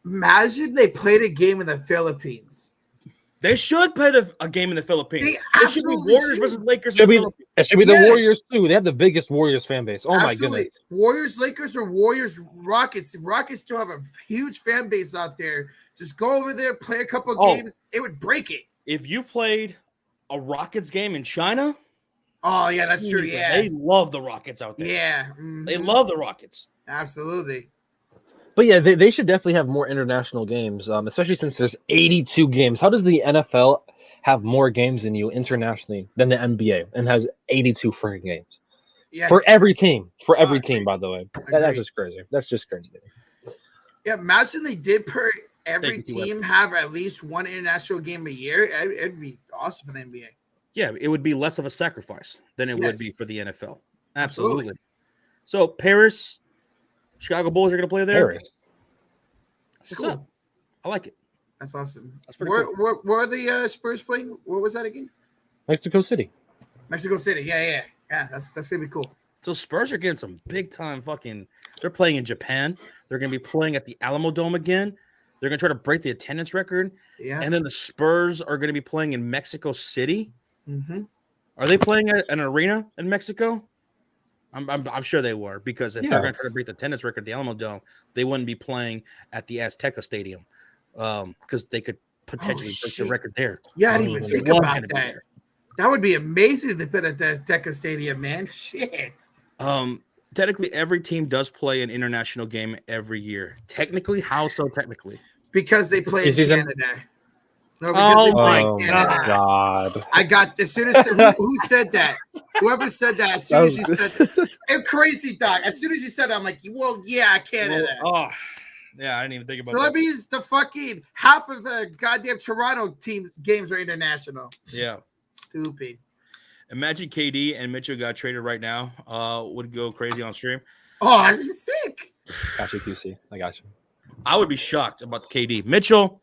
Imagine they played a game in the Philippines. They should play a game in the Philippines. It should be Warriors versus Lakers. It should be the Warriors too. They have the biggest Warriors fan base. Oh my goodness. Warriors, Lakers, or Warriors, Rockets. Rockets still have a huge fan base out there. Just go over there, play a couple of games. It would break it. If you played a Rockets game in China. Oh, yeah, that's true. Yeah. They love the Rockets out there. Yeah. They love the Rockets. Absolutely. But yeah, they should definitely have more international games, especially since there's 82 games. How does the NFL have more games than you internationally than the NBA and has 82 freaking games? Yeah. For every team. By the way. That's just crazy. That's just crazy. Yeah, imagine they did per every team have at least one international game a year. It'd be awesome for the NBA. Yeah, it would be less of a sacrifice than it would be for the NFL. Absolutely. So Paris, Chicago Bulls are going to play there. Paris. What's up? I like it. That's awesome. That's pretty cool. Where are the Spurs playing? What was that again? Mexico City. Mexico City. Yeah. That's gonna be cool. So Spurs are getting some big time they're playing in Japan. They're gonna be playing at the Alamo Dome again. They're gonna try to break the attendance record. Yeah. And then the Spurs are gonna be playing in Mexico City. Mm-hmm. Are they playing at an arena in Mexico? I'm sure they were, because if they're going to try to break the attendance record at the Alamo Dome, they wouldn't be playing at the Azteca Stadium, because they could potentially break the record there. Yeah, I didn't even think about that. That would be amazing to put at the Azteca Stadium, man. Shit. Technically, every team does play an international game every year. Technically, how so? Technically, because they play in Canada. No, my God! I got as soon as who said that? Whoever said that, as soon as you said that, it's crazy, dog. As soon as you said that, I'm like, well, yeah, Canada. Yeah, I didn't even think about that. So that means the fucking half of the goddamn Toronto team games are international. Yeah. Stupid. Imagine KD and Mitchell got traded right now. Would go crazy on stream. Oh, I'd be sick. Got you, QC. I got you. I would be shocked about KD. Mitchell,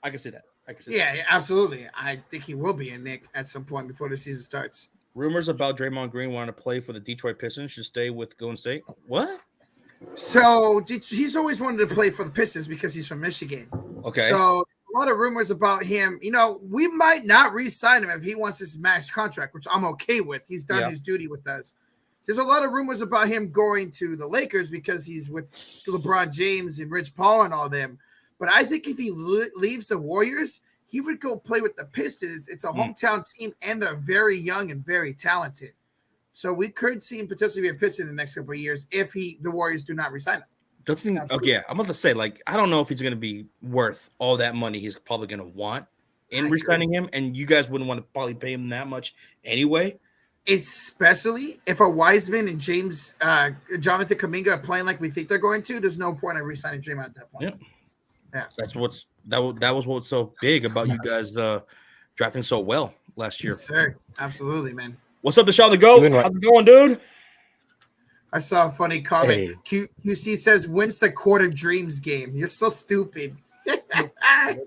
I can see that. Yeah, absolutely. I think he will be in Nick at some point before the season starts. Rumors about Draymond Green wanting to play for the Detroit Pistons should stay with Golden State. What? So he's always wanted to play for the Pistons because he's from Michigan. Okay. So a lot of rumors about him. You know, we might not re-sign him if he wants this max contract, which I'm okay with. He's done his duty with us. There's a lot of rumors about him going to the Lakers because he's with LeBron James and Rich Paul and all them. But I think if he leaves the Warriors, he would go play with the Pistons. It's a hometown team, and they're very young and very talented. So we could see him potentially be a Piston in the next couple of years if the Warriors do not resign him. I'm about to say, like, I don't know if he's going to be worth all that money he's probably going to want in resigning him, and you guys wouldn't want to probably pay him that much anyway. Especially if a Wiseman and Jonathan Kuminga are playing like we think they're going to, there's no point in resigning Draymond at that point. Yeah. That was what's so big about you guys drafting so well last year. Yes, sir. Absolutely, man. What's up, Deshaun the GOAT? How's it going, dude? I saw a funny comment. QC says, wins the Court of Dreams game. You're so stupid.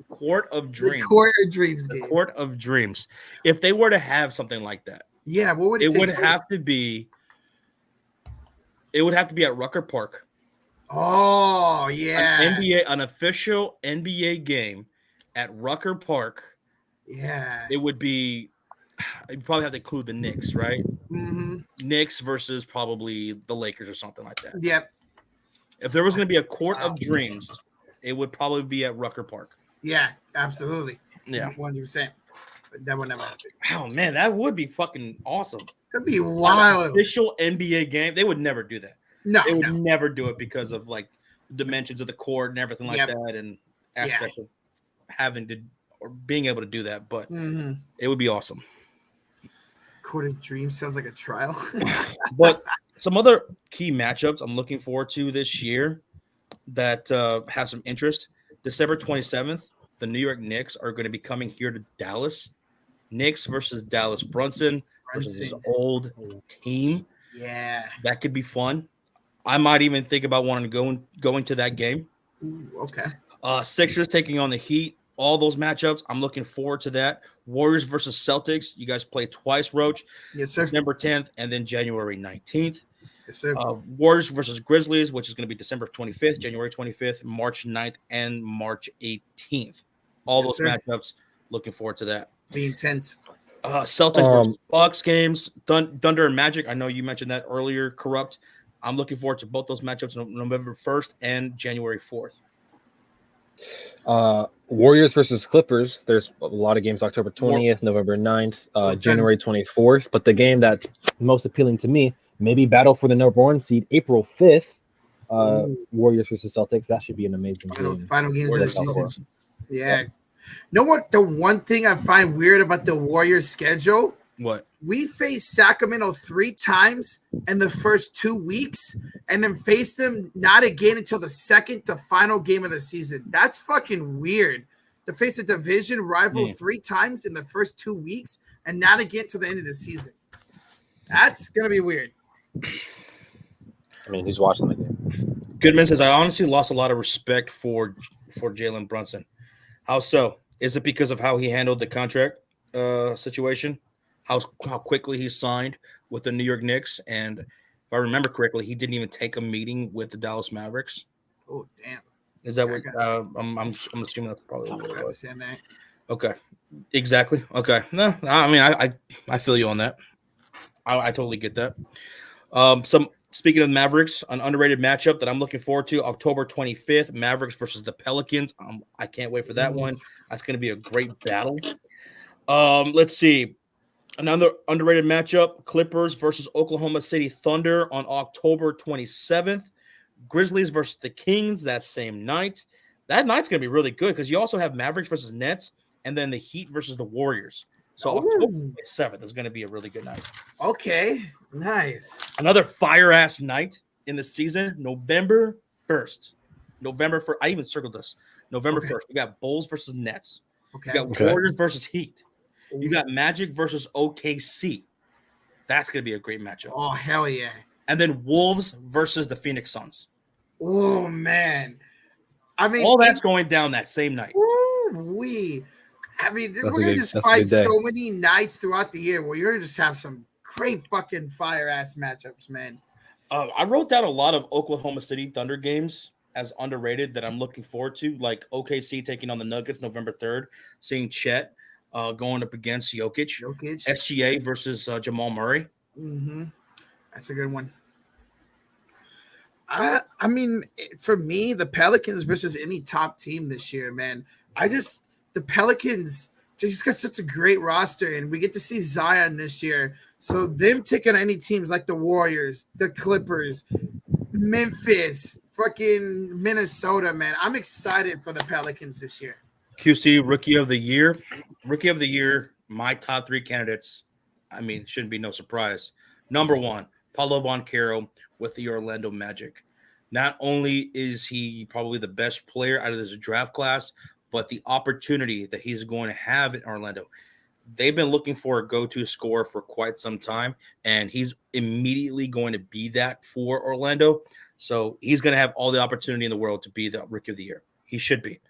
Court of Dreams. The Court of Dreams game. Court of Dreams. If they were to have something like that, yeah, what would it would have to be? It would have to be at Rucker Park. Oh, yeah. An official NBA game at Rucker Park. Yeah. It would be, you'd probably have to include the Knicks, right? Mm-hmm. Knicks versus probably the Lakers or something like that. Yep. If there was going to be a Court of Dreams, it would probably be at Rucker Park. Yeah, absolutely. Yeah. 100%. But that would never happen. Oh, man, that would be fucking awesome. That'd be wild. An official NBA game. They would never do that. No, they would never do it because of like the dimensions of the court and everything like that, and aspect of having to or being able to do that. But it would be awesome. Court of Dreams sounds like a trial. But some other key matchups I'm looking forward to this year that have some interest. December 27th, the New York Knicks are going to be coming here to Dallas. Knicks versus Dallas. Brunson versus his old team. Yeah, that could be fun. I might even think about wanting to going to that game. Ooh, okay. Sixers taking on the Heat. All those matchups, I'm looking forward to that. Warriors versus Celtics. You guys play twice, Roach. Yes, sir. December 10th and then January 19th. Yes, sir. Warriors versus Grizzlies, which is going to be December 25th, January 25th, March 9th, and March 18th. All those matchups, looking forward to that. Be intense. Celtics versus Bucks games. Thunder and Magic. I know you mentioned that earlier, Corrupt. I'm looking forward to both those matchups November 1st and January 4th. Warriors versus Clippers. There's a lot of games October 20th, November 9th, January 24th. But the game that's most appealing to me, maybe battle for the number 1 seed, April 5th. Warriors versus Celtics. That should be an amazing game. Final games of the season. Yeah. You know what? The one thing I find weird about the Warriors schedule? What? We faced Sacramento 3 times in the first 2 weeks and then faced them not again until the second to final game of the season. That's fucking weird. To face a division rival 3 times in the first 2 weeks and not again till the end of the season. That's going to be weird. I mean, who's watching the game? Goodman says, I honestly lost a lot of respect for Jalen Brunson. How so? Is it because of how he handled the contract situation? How quickly he signed with the New York Knicks, and if I remember correctly, he didn't even take a meeting with the Dallas Mavericks. Oh, damn! Is that what? I'm assuming that's probably what it was. That. Okay, exactly. Okay, no, I mean I feel you on that. I totally get that. Speaking of Mavericks, an underrated matchup that I'm looking forward to, October 25th, Mavericks versus the Pelicans. I can't wait for that one. That's going to be a great battle. Let's see. Another underrated matchup, Clippers versus Oklahoma City Thunder on October 27th. Grizzlies versus the Kings that same night. That night's going to be really good because you also have Mavericks versus Nets and then the Heat versus the Warriors. So October 7th is going to be a really good night. Okay, nice. Another fire-ass night in the season, November 1st. November 1st. I even circled this. November 1st. We got Bulls versus Nets. Okay. You got Warriors versus Heat. You got Magic versus OKC. That's going to be a great matchup. Oh, hell yeah. And then Wolves versus the Phoenix Suns. Oh, man. I mean, all that's going down that same night. I mean, we're going to just find so many nights throughout the year where you're going to just have some great fucking fire-ass matchups, man. I wrote down a lot of Oklahoma City Thunder games as underrated that I'm looking forward to, like OKC taking on the Nuggets November 3rd, seeing Chet going up against Jokic. SGA versus Jamal Murray. Mm-hmm. That's a good one. I mean, for me, the Pelicans versus any top team this year, man. The Pelicans just got such a great roster, and we get to see Zion this year. So them taking any teams like the Warriors, the Clippers, Memphis, fucking Minnesota, man. I'm excited for the Pelicans this year. QC Rookie of the Year. Rookie of the Year, my top three candidates. I mean, it shouldn't be no surprise. Number one, Paolo Banchero with the Orlando Magic. Not only is he probably the best player out of this draft class, but the opportunity that he's going to have in Orlando. They've been looking for a go-to scorer for quite some time, and he's immediately going to be that for Orlando. So he's going to have all the opportunity in the world to be the Rookie of the Year. He should be.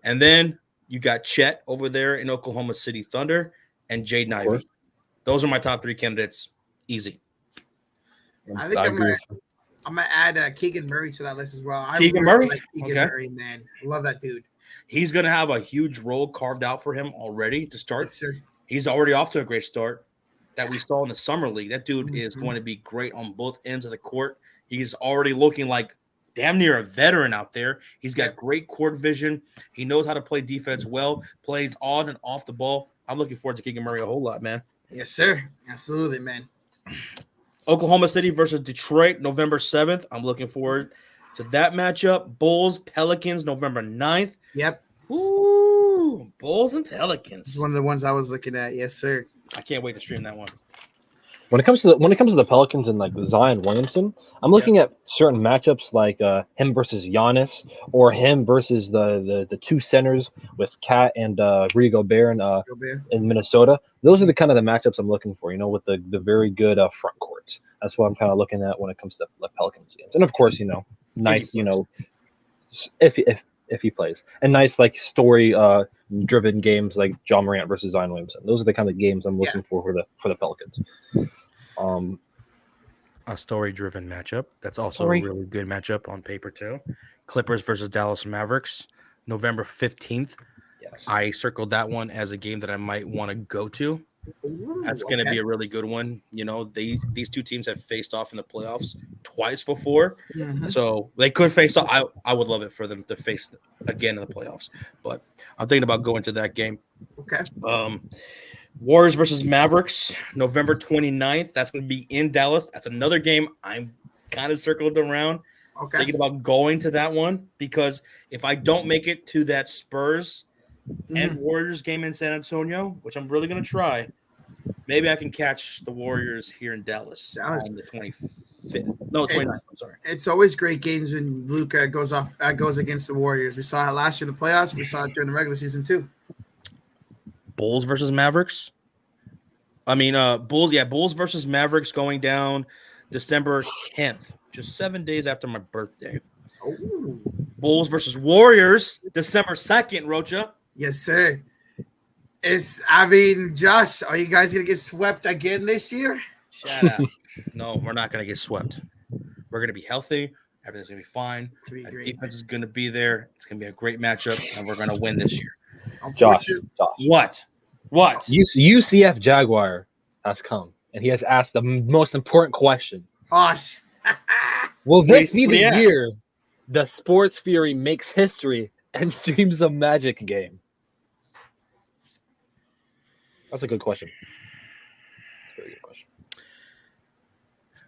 And then you got Chet over there in Oklahoma City Thunder and Jaden Ivey. Those are my top three candidates. Easy. I think I'm gonna add Keegan Murray to that list as well. Keegan Murray? Like Keegan Murray, man. Love that dude. He's gonna have a huge role carved out for him already to start. Yes, sir. He's already off to a great start that we saw in the summer league. That dude is going to be great on both ends of the court. He's already looking like damn near a veteran out there. He's got great court vision. He knows how to play defense well, plays on and off the ball. I'm looking forward to Keegan Murray a whole lot, man. Yes, sir. Absolutely, man. Oklahoma City versus Detroit, November 7th. I'm looking forward to that matchup. Bulls, Pelicans, November 9th. Yep. Ooh, Bulls and Pelicans. It's one of the ones I was looking at. Yes, sir. I can't wait to stream that one. When it comes to the Pelicans and like Zion Williamson, I'm looking at certain matchups like him versus Giannis or him versus the two centers with Cat and Rudy Gobert in Minnesota. Those are the kind of the matchups I'm looking for, with the very good front courts. That's what I'm kind of looking at when it comes to the Pelicans games. And of course, nice, if he plays, and nice like story driven games like John Morant versus Zion Williamson. Those are the kind of games I'm looking for the Pelicans. A story-driven matchup. That's also a really good matchup on paper too. Clippers versus Dallas Mavericks, November 15th. Yes. I circled that one as a game that I might want to go to. That's going to be a really good one. These two teams have faced off in the playoffs twice before, so they could face off. I would love it for them to face again in the playoffs, but I'm thinking about going to that game. Okay. Warriors versus Mavericks, November 29th. That's going to be in Dallas. That's another game I'm kind of circled around. Okay. Thinking about going to that one because if I don't make it to that Spurs and Warriors game in San Antonio, which I'm really going to try, maybe I can catch the Warriors here in Dallas on the 25th. No, 29th. I'm sorry. It's always great games when Luka goes against the Warriors. We saw it last year in the playoffs. We saw it during the regular season too. Bulls versus Mavericks. Bulls versus Mavericks going down December 10th, just 7 days after my birthday. Oh. Bulls versus Warriors, December 2nd, Rocha. Yes, sir. Josh, are you guys going to get swept again this year? Shut up. No, we're not going to get swept. We're going to be healthy. Everything's going to be fine. It's going to be great. Defense is going to be there. It's going to be a great matchup, and we're going to win this year. Josh. What? UCF Jaguar has come. and he has asked the most important question. Gosh. Will this Please, be the yes. year the Sports Fury makes history and streams a Magic game? That's a good question. That's a very good question.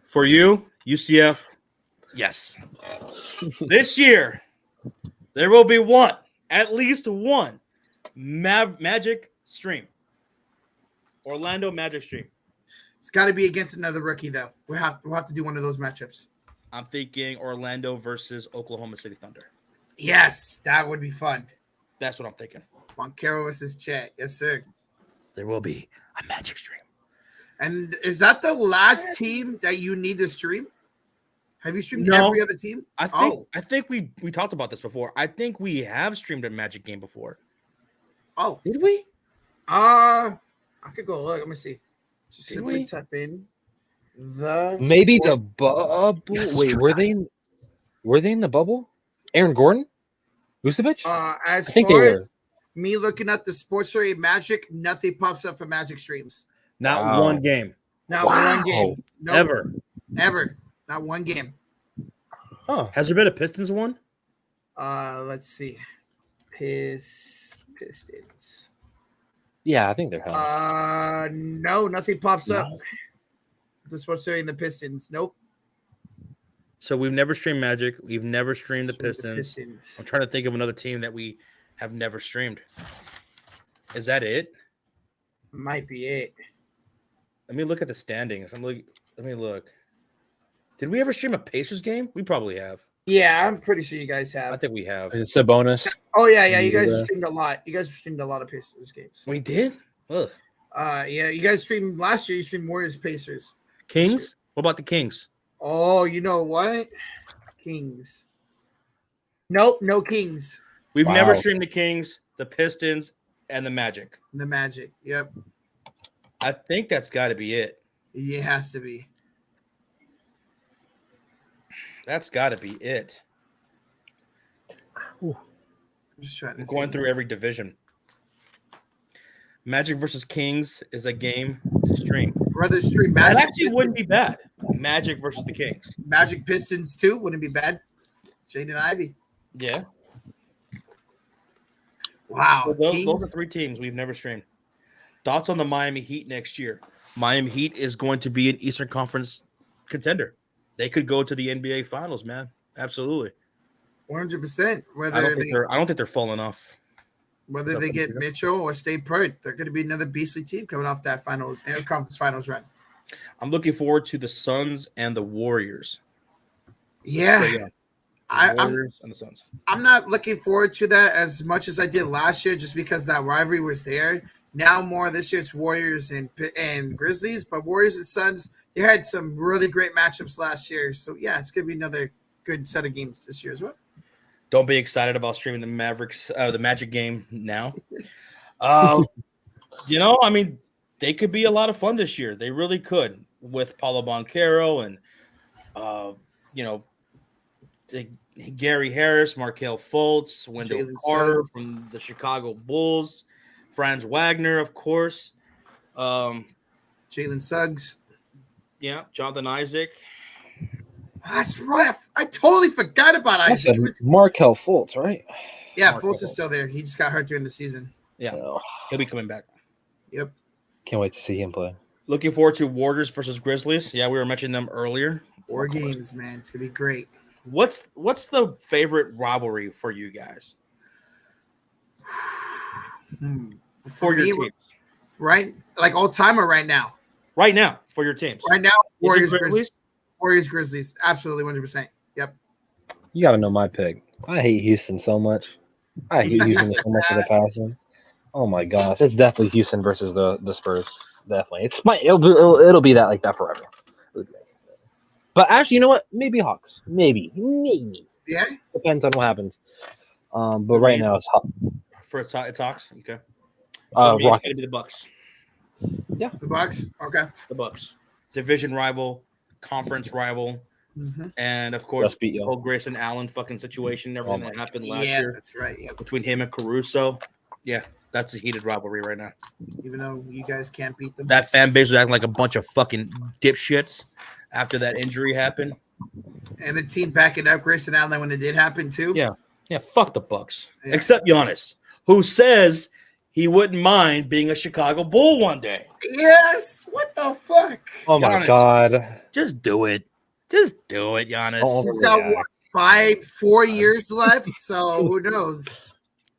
For you, UCF, yes. This year, there will be at least one Magic stream. Orlando Magic stream. It's got to be against another rookie, though. We'll have to do one of those matchups. I'm thinking Orlando versus Oklahoma City Thunder. Yes, that would be fun. That's what I'm thinking. Moncaro versus Chet. Yes, sir. There will be a Magic stream. And is that the last team that you need to stream? Have you streamed No. every other team? I think we talked about this before. I think we have streamed a Magic game before. Oh. Did we? I could go look. Let me see. Just Did simply we? type in the Maybe the sports- bubble. Yes, Wait, were they in the bubble? Aaron Gordon? Vucevic? As I think they far were. as me looking at the Sports Story Magic, nothing pops up for Magic streams. Not Wow. one game. Not Wow. one game. Nope, Ever. Not one game. Oh, Has there been a Pistons one? Let's see. Pistons. yeah, I think they're held. No, nothing pops up. No. The Sports Story and the Pistons. Nope. So we've never streamed Magic. We've never streamed the Pistons. Pistons. I'm trying to think of another team that we have never streamed. Is that it? Might be it. Let me look at the standings. Let me look. Did we ever stream a Pacers game? We probably have. Yeah, I'm pretty sure you guys I have. think we have. It's a bonus. Oh yeah. You guys Yeah. streamed a lot. You guys streamed a lot of Pacers games. We did? Ugh. Yeah, you guys streamed last year. You streamed Warriors Pacers. Kings? What about the Kings? Oh, you know what? Kings. Nope, no Kings. We've never Wow. streamed the Kings, the Pistons, and the Magic. The Magic. Yep. I think that's got to be it. It has to be. That's got to be it. I'm just trying to I'm going think. through every division. Magic versus Kings is a game to stream. Rather stream That Magic. actually wouldn't be bad. Magic versus the Kings. Magic Pistons too. Wouldn't be bad. Jaden Ivey. Yeah. Wow. Well, those Kings. are three teams we've never streamed. Thoughts on the Miami Heat next year? Miami Heat is going to be an Eastern Conference contender. They could go to the NBA Finals, man. Absolutely. 100%. I don't think they're falling off. Whether they get Mitchell or stay put, they're going to be another beastly team coming off that conference finals run. I'm looking forward to the Suns and the Warriors. Yeah. So, yeah, the I'm Warriors and the Suns. not looking forward to that as much as I did last year, just because that rivalry was there. Now more this year, it's Warriors and Grizzlies, but Warriors and Suns, they had some really great matchups last year. So yeah, it's gonna be another good set of games this year as well. Don't be excited about streaming the Mavericks, the Magic game now. I mean, they could be a lot of fun this year. They really could, with Paulo Banchero and Gary Harris, Markelle Fultz, Wendell Jalen Carter Suggs. from the Chicago Bulls, Franz Wagner, of course. Jalen Suggs. Yeah, Jonathan Isaac. That's right. I totally forgot about I Isaac. said Markelle Fultz, right? Yeah, Mark Fultz Fultz. is still there. He just got hurt during the season. Yeah, Oh, he'll be coming back. Yep. can't wait to see him play. Looking forward to Warriors versus Grizzlies. Yeah, we were mentioning them earlier. 4 games, man. It's gonna be great. What's the favorite rivalry for you guys? For your me, teams. right? Like all timer right now. Right now, for your teams. Right now, Is it Warriors, Grizzlies? Grizzlies. Warriors, Grizzlies. Absolutely 100%. Yep. You got to know my pick. I hate Houston so much. I hate Houston so much for the passing. Oh my gosh, it's definitely Houston versus the Spurs. Definitely, it'll be that like that forever. But actually, you know what? Maybe Hawks. Maybe. Yeah. Depends on what happens. But right now it's Hawks. For it's Hawks. Okay. For me, it's Rockets. gonna be the Bucks. The Bucks. Okay. The Bucks. Division rival, conference rival, Mm-hmm. and of course Just beat the you. whole Grayson Allen fucking situation, everything Oh that my happened last Yeah, year that's right. Yep. between him and Caruso. Yeah, That's a heated rivalry right now. Even though you guys can't beat them. That fan base was acting like a bunch of fucking dipshits after that injury happened. And the team backing up Grayson Allen when it did happen too. Yeah, fuck the Bucks. Yeah. Except Giannis, who says he wouldn't mind being a Chicago Bull one day. Yes. What the fuck? Oh my Giannis. God. Just do it. Just do it, Giannis. Oh, He's yeah. got what, 4 years left, so who knows?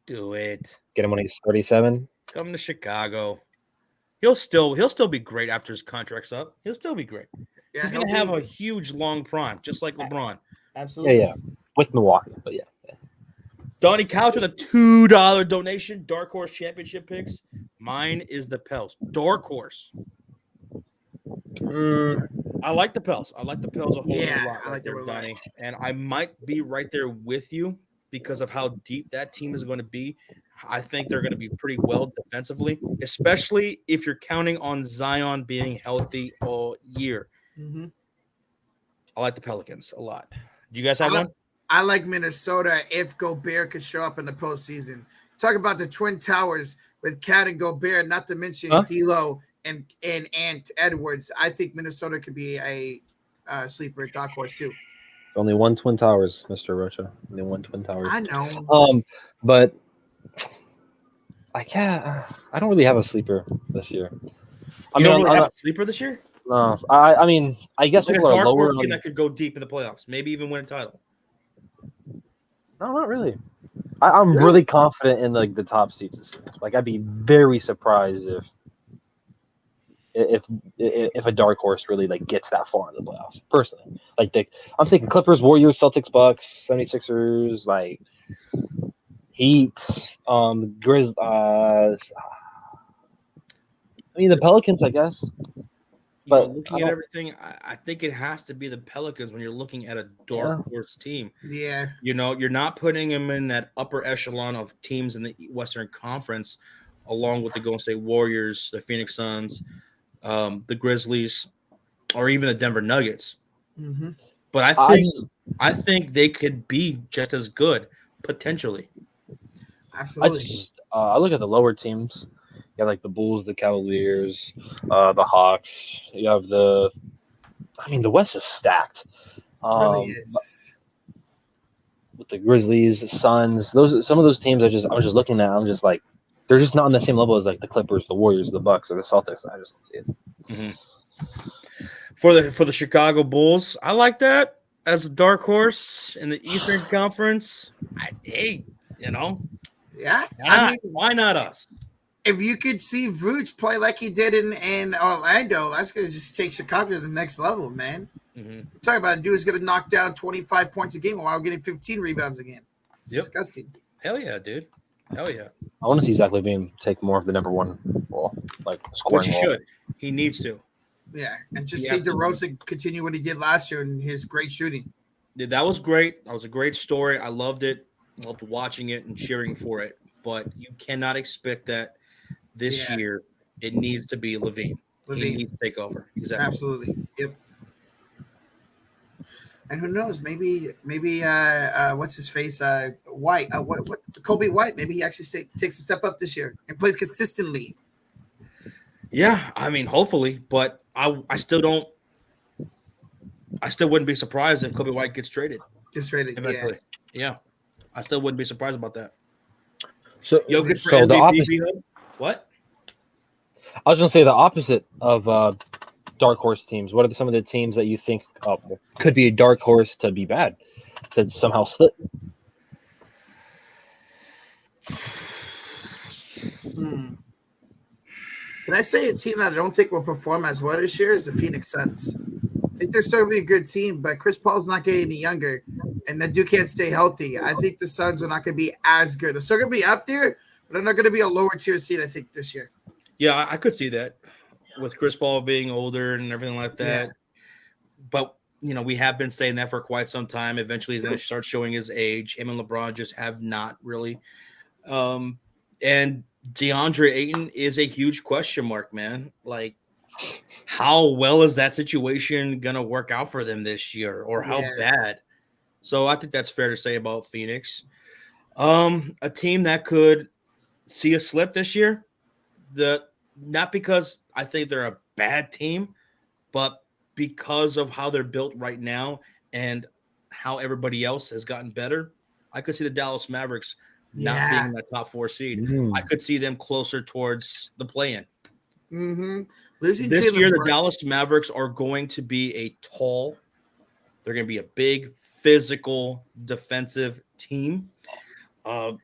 Do it. Get him when he's 37. Come to Chicago. He'll still be great after his contract's up. He'll still be great. Yeah, He's gonna have a huge long prime, just like LeBron. absolutely. Yeah. With Milwaukee, but yeah. Donnie Couch with a $2 donation. Dark Horse Championship picks. Mine is the Pels. Dark Horse. I like the Pels. I like the Pels a whole lot. I like there, them a lot. Donnie. And I might be right there with you because of how deep that team is going to be. I think they're going to be pretty well defensively, especially if you're counting on Zion being healthy all year. Mm-hmm. I like the Pelicans a lot. Do you guys have one? I like Minnesota if Gobert could show up in the postseason. Talk about the Twin Towers with Cat and Gobert, not to mention D'Lo and Ant Edwards. I think Minnesota could be a sleeper dark horse too. Only one Twin Towers, Mr. Rocha. Only one Twin Towers. I know. But I don't really have a sleeper this year. I mean, don't really have a sleeper this year? No. I mean, I guess Like people a are dark lower horse on. team that could go deep in the playoffs, maybe even win a title. No, not really. I'm really confident in like the top seeds this year. Like, I'd be very surprised if a dark horse really like gets that far in the playoffs. Personally, like I'm thinking Clippers, Warriors, Celtics, Bucks, 76ers, like Heat, Grizzlies. I mean, the Pelicans, I guess. But looking at everything, I think it has to be the Pelicans when you're looking at a dark horse team. Yeah. You're not putting them in that upper echelon of teams in the Western Conference, along with the Golden State Warriors, the Phoenix Suns, the Grizzlies, or even the Denver Nuggets. Mm-hmm. But I think they could be just as good potentially. Absolutely. I look at the lower teams. You have like the Bulls, the Cavaliers, the Hawks. You have the West is stacked. Really is. With the Grizzlies, the Suns, some of those teams I'm just looking at. I'm just like, they're just not on the same level as like the Clippers, the Warriors, the Bucks, or the Celtics. I just don't see it. Mm-hmm. For the Chicago Bulls, I like that as a dark horse in the Eastern Conference. Yeah. Why not us? If you could see Vooch play like he did in Orlando, that's going to just take Chicago to the next level, man. Mm-hmm. Talking about a dude who's going to knock down 25 points a game while getting 15 rebounds a game. It's disgusting. Hell yeah, dude. Hell yeah. I want to see Zach LaVine take more of the number one role, like scoring. Which he should. He needs to. Yeah, and just see DeRozan continue what he did last year and his great shooting. Yeah, that was great. That was a great story. I loved it. Loved watching it and cheering for it. But you cannot expect that this year. It needs to be LaVine. He needs to take over. Exactly. Absolutely. Yep. And who knows? Maybe what's his face? White. What? Kobe White. Maybe he actually takes a step up this year and plays consistently. Yeah, I mean, hopefully, but I still don't. I still wouldn't be surprised if Kobe White gets traded. Eventually. Yeah. I still wouldn't be surprised about that. So Jokic for the MVP, opposite. What? I was going to say the opposite of dark horse teams. What are some of the teams that you think could be a dark horse to be bad, to somehow slip? Can I say a team that I don't think will perform as well this year is the Phoenix Suns? I think they're still going to be a good team, but Chris Paul's not getting any younger, and that dude can't stay healthy. I think the Suns are not going to be as good. They're still going to be up there, but they're not going to be a lower tier seed, I think, this year. Yeah, I could see that with Chris Paul being older and everything like that. Yeah. But, we have been saying that for quite some time. Eventually, he's going to start showing his age. Him and LeBron just have not really. And DeAndre Ayton is a huge question mark, man. Like, how well is that situation going to work out for them this year, or how bad? So I think that's fair to say about Phoenix. A team that could see a slip this year. Not because I think they're a bad team, but because of how they're built right now and how everybody else has gotten better, I could see the Dallas Mavericks not being in that top 4 seed. I could see them closer towards the play-in. Losing This Jalen year, the Brunson. Dallas Mavericks are going to be they're going to be a big, physical, defensive team.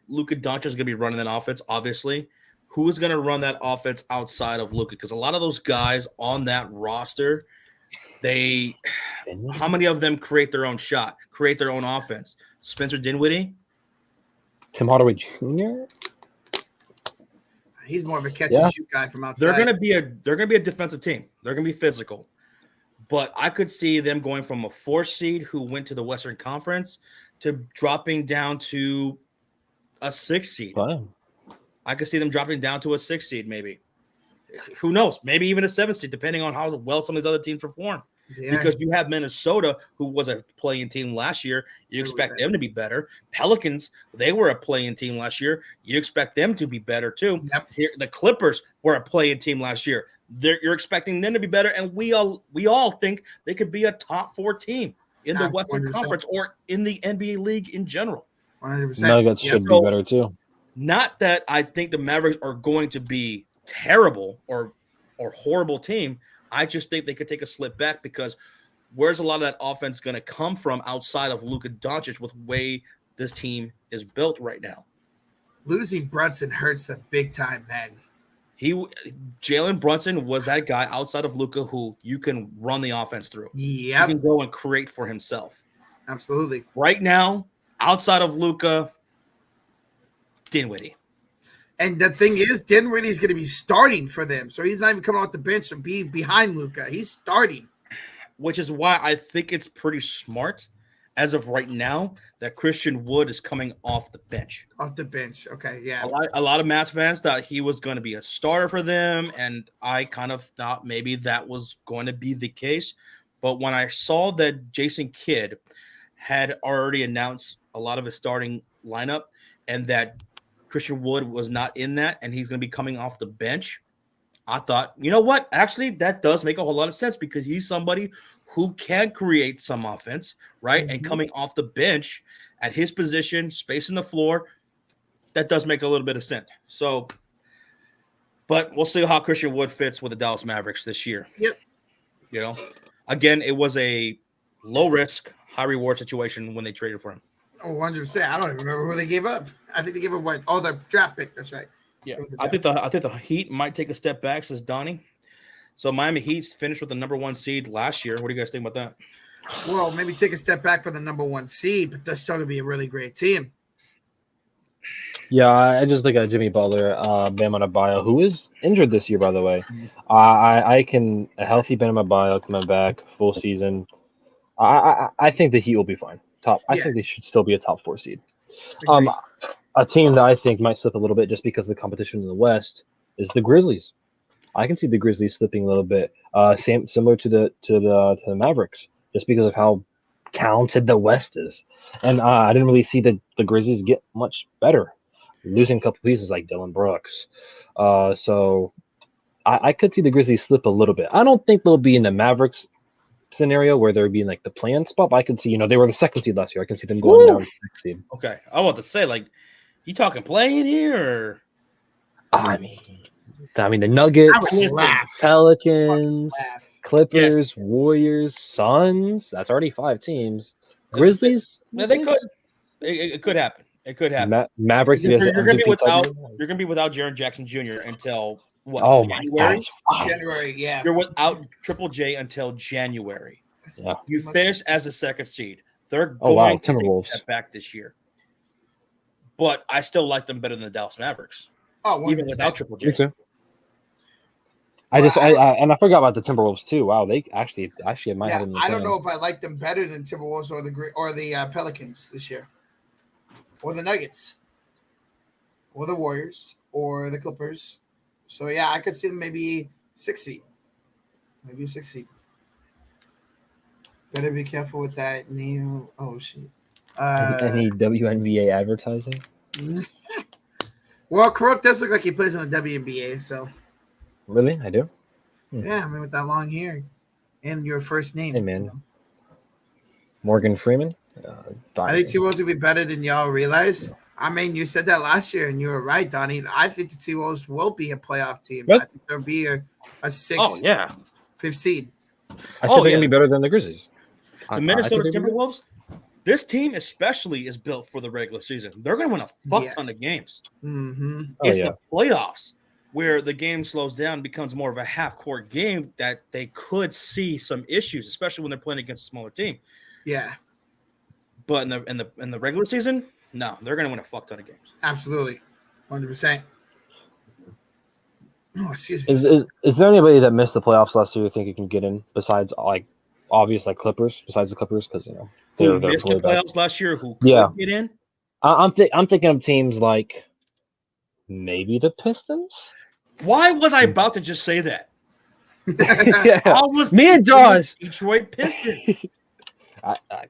Luka Doncic is going to be running that offense, obviously. Who is going to run that offense outside of Luka? Because a lot of those guys on that roster, how many of them create their own shot, create their own offense? Spencer Dinwiddie? Tim Hardaway Jr.? He's more of a catch and shoot guy from outside. They're gonna be a defensive team. They're gonna be physical. But I could see them going from a 4 seed who went to the Western Conference to dropping down to a 6 seed. Fine. I could see them dropping down to a 6 seed, maybe. Who knows? Maybe even a 7 seed, depending on how well some of these other teams perform. Yeah. Because you have Minnesota, who was a play-in team last year. You expect them to be better. Pelicans, they were a play-in team last year. You expect them to be better too. Yep. Here, the Clippers were a play-in team last year. You're expecting them to be better, and we all think they could be a top 4 team in the Western 100%. Conference or in the NBA league in general. 100%. Nuggets should be better too. Not that I think the Mavericks are going to be terrible or horrible team. I just think they could take a slip back because where's a lot of that offense going to come from outside of Luka Doncic with the way this team is built right now? Losing Brunson hurts them big time, man. Jalen Brunson was that guy outside of Luka who you can run the offense through. Yeah, he can go and create for himself. Absolutely. Right now, outside of Luka, Dinwiddie. And the thing is, Dinwiddie's going to be starting for them. So he's not even coming off the bench or be behind Luka. He's starting. Which is why I think it's pretty smart, as of right now, that Christian Wood is coming off the bench. Off the bench. Okay, yeah. A lot of Mavs fans thought he was going to be a starter for them, and I kind of thought maybe that was going to be the case. But when I saw that Jason Kidd had already announced a lot of his starting lineup and that Christian Wood was not in that, and he's going to be coming off the bench, I thought, you know what? Actually, that does make a whole lot of sense because he's somebody who can create some offense, right? Mm-hmm. And coming off the bench at his position, spacing the floor, that does make a little bit of sense. So, but we'll see how Christian Wood fits with the Dallas Mavericks this year. Yep. You know, again, it was a low risk, high reward situation when they traded for him. Oh, 100%. I don't even remember who they gave up. I think they gave up what? Oh, the draft pick. That's right. Yeah, I think the Heat might take a step back, says Donnie. So Miami Heat's finished with the number 1 seed last year. What do you guys think about that? Well, maybe take a step back for the number 1 seed, but that's still going to be a really great team. Yeah, I just look at Jimmy Butler, Bam Adebayo, who is injured this year, by the way. A healthy Bam Adebayo coming back full season. I think the Heat will be fine. I think they should still be a top 4 seed. A team that I think might slip a little bit just because of the competition in the West is the Grizzlies. I can see the Grizzlies slipping a little bit, similar to the Mavericks, just because of how talented the West is. And I didn't really see the Grizzlies get much better, losing a couple pieces like Dylan Brooks. So I could see the Grizzlies slip a little bit. I don't think they'll be in the Mavericks scenario where they're being like the play-in spot, but I could see, they were the 2nd seed last year. I can see them going down to the 6th seed. Okay. I want to say, you talking play-in here? Or? I mean the Nuggets, Pelicans, Clippers, Warriors, Suns. That's already 5 teams. Grizzlies. They could. It could happen. It could happen. Mavericks. You're going to be without Jaren Jackson Jr. until what? Oh January? My gosh! January. Yeah. You're without Triple J until January. Yeah. You finish as a 2nd seed. They're going to Timberwolves. take a step back this year. But I still like them better than the Dallas Mavericks. Oh, even without Triple J. Me too. I forgot about the Timberwolves too. Wow, they actually might have them. I don't know if I like them better than Timberwolves or the Pelicans this year, or the Nuggets, or the Warriors, or the Clippers. So yeah, I could see them maybe 6th seed, maybe a 6th seed. Better be careful with that. Oh shit. Any WNBA advertising? Well, Corrupt does look like he plays in the WNBA, so Really, I do. yeah. I mean, with that long hair and your first name, Hey, man. Morgan Freeman. I think T-Wolves would be better than y'all realize. I mean, you said that last year, and you were right, Donnie. I think the T-Wolves will be a playoff team. What? I think they'll be a Oh yeah, fifth seed. I said they're gonna be better than the Grizzlies. The Minnesota Timberwolves. This team especially is built for the regular season. They're going to win a fuck ton of games. Mm-hmm. It's the playoffs where the game slows down and becomes more of a half-court game that they could see some issues, especially when they're playing against a smaller team. Yeah. But in the regular season, no, they're going to win a fuck ton of games. Absolutely, 100%. Oh, excuse me. Is there anybody that missed the playoffs last year you think you can get in besides obvious Clippers? Besides the Clippers, because who missed the playoffs last year? Who could get in? I'm thinking of teams like maybe the Pistons. Why was I about to just say that? Yeah. Me and Josh. Detroit Pistons.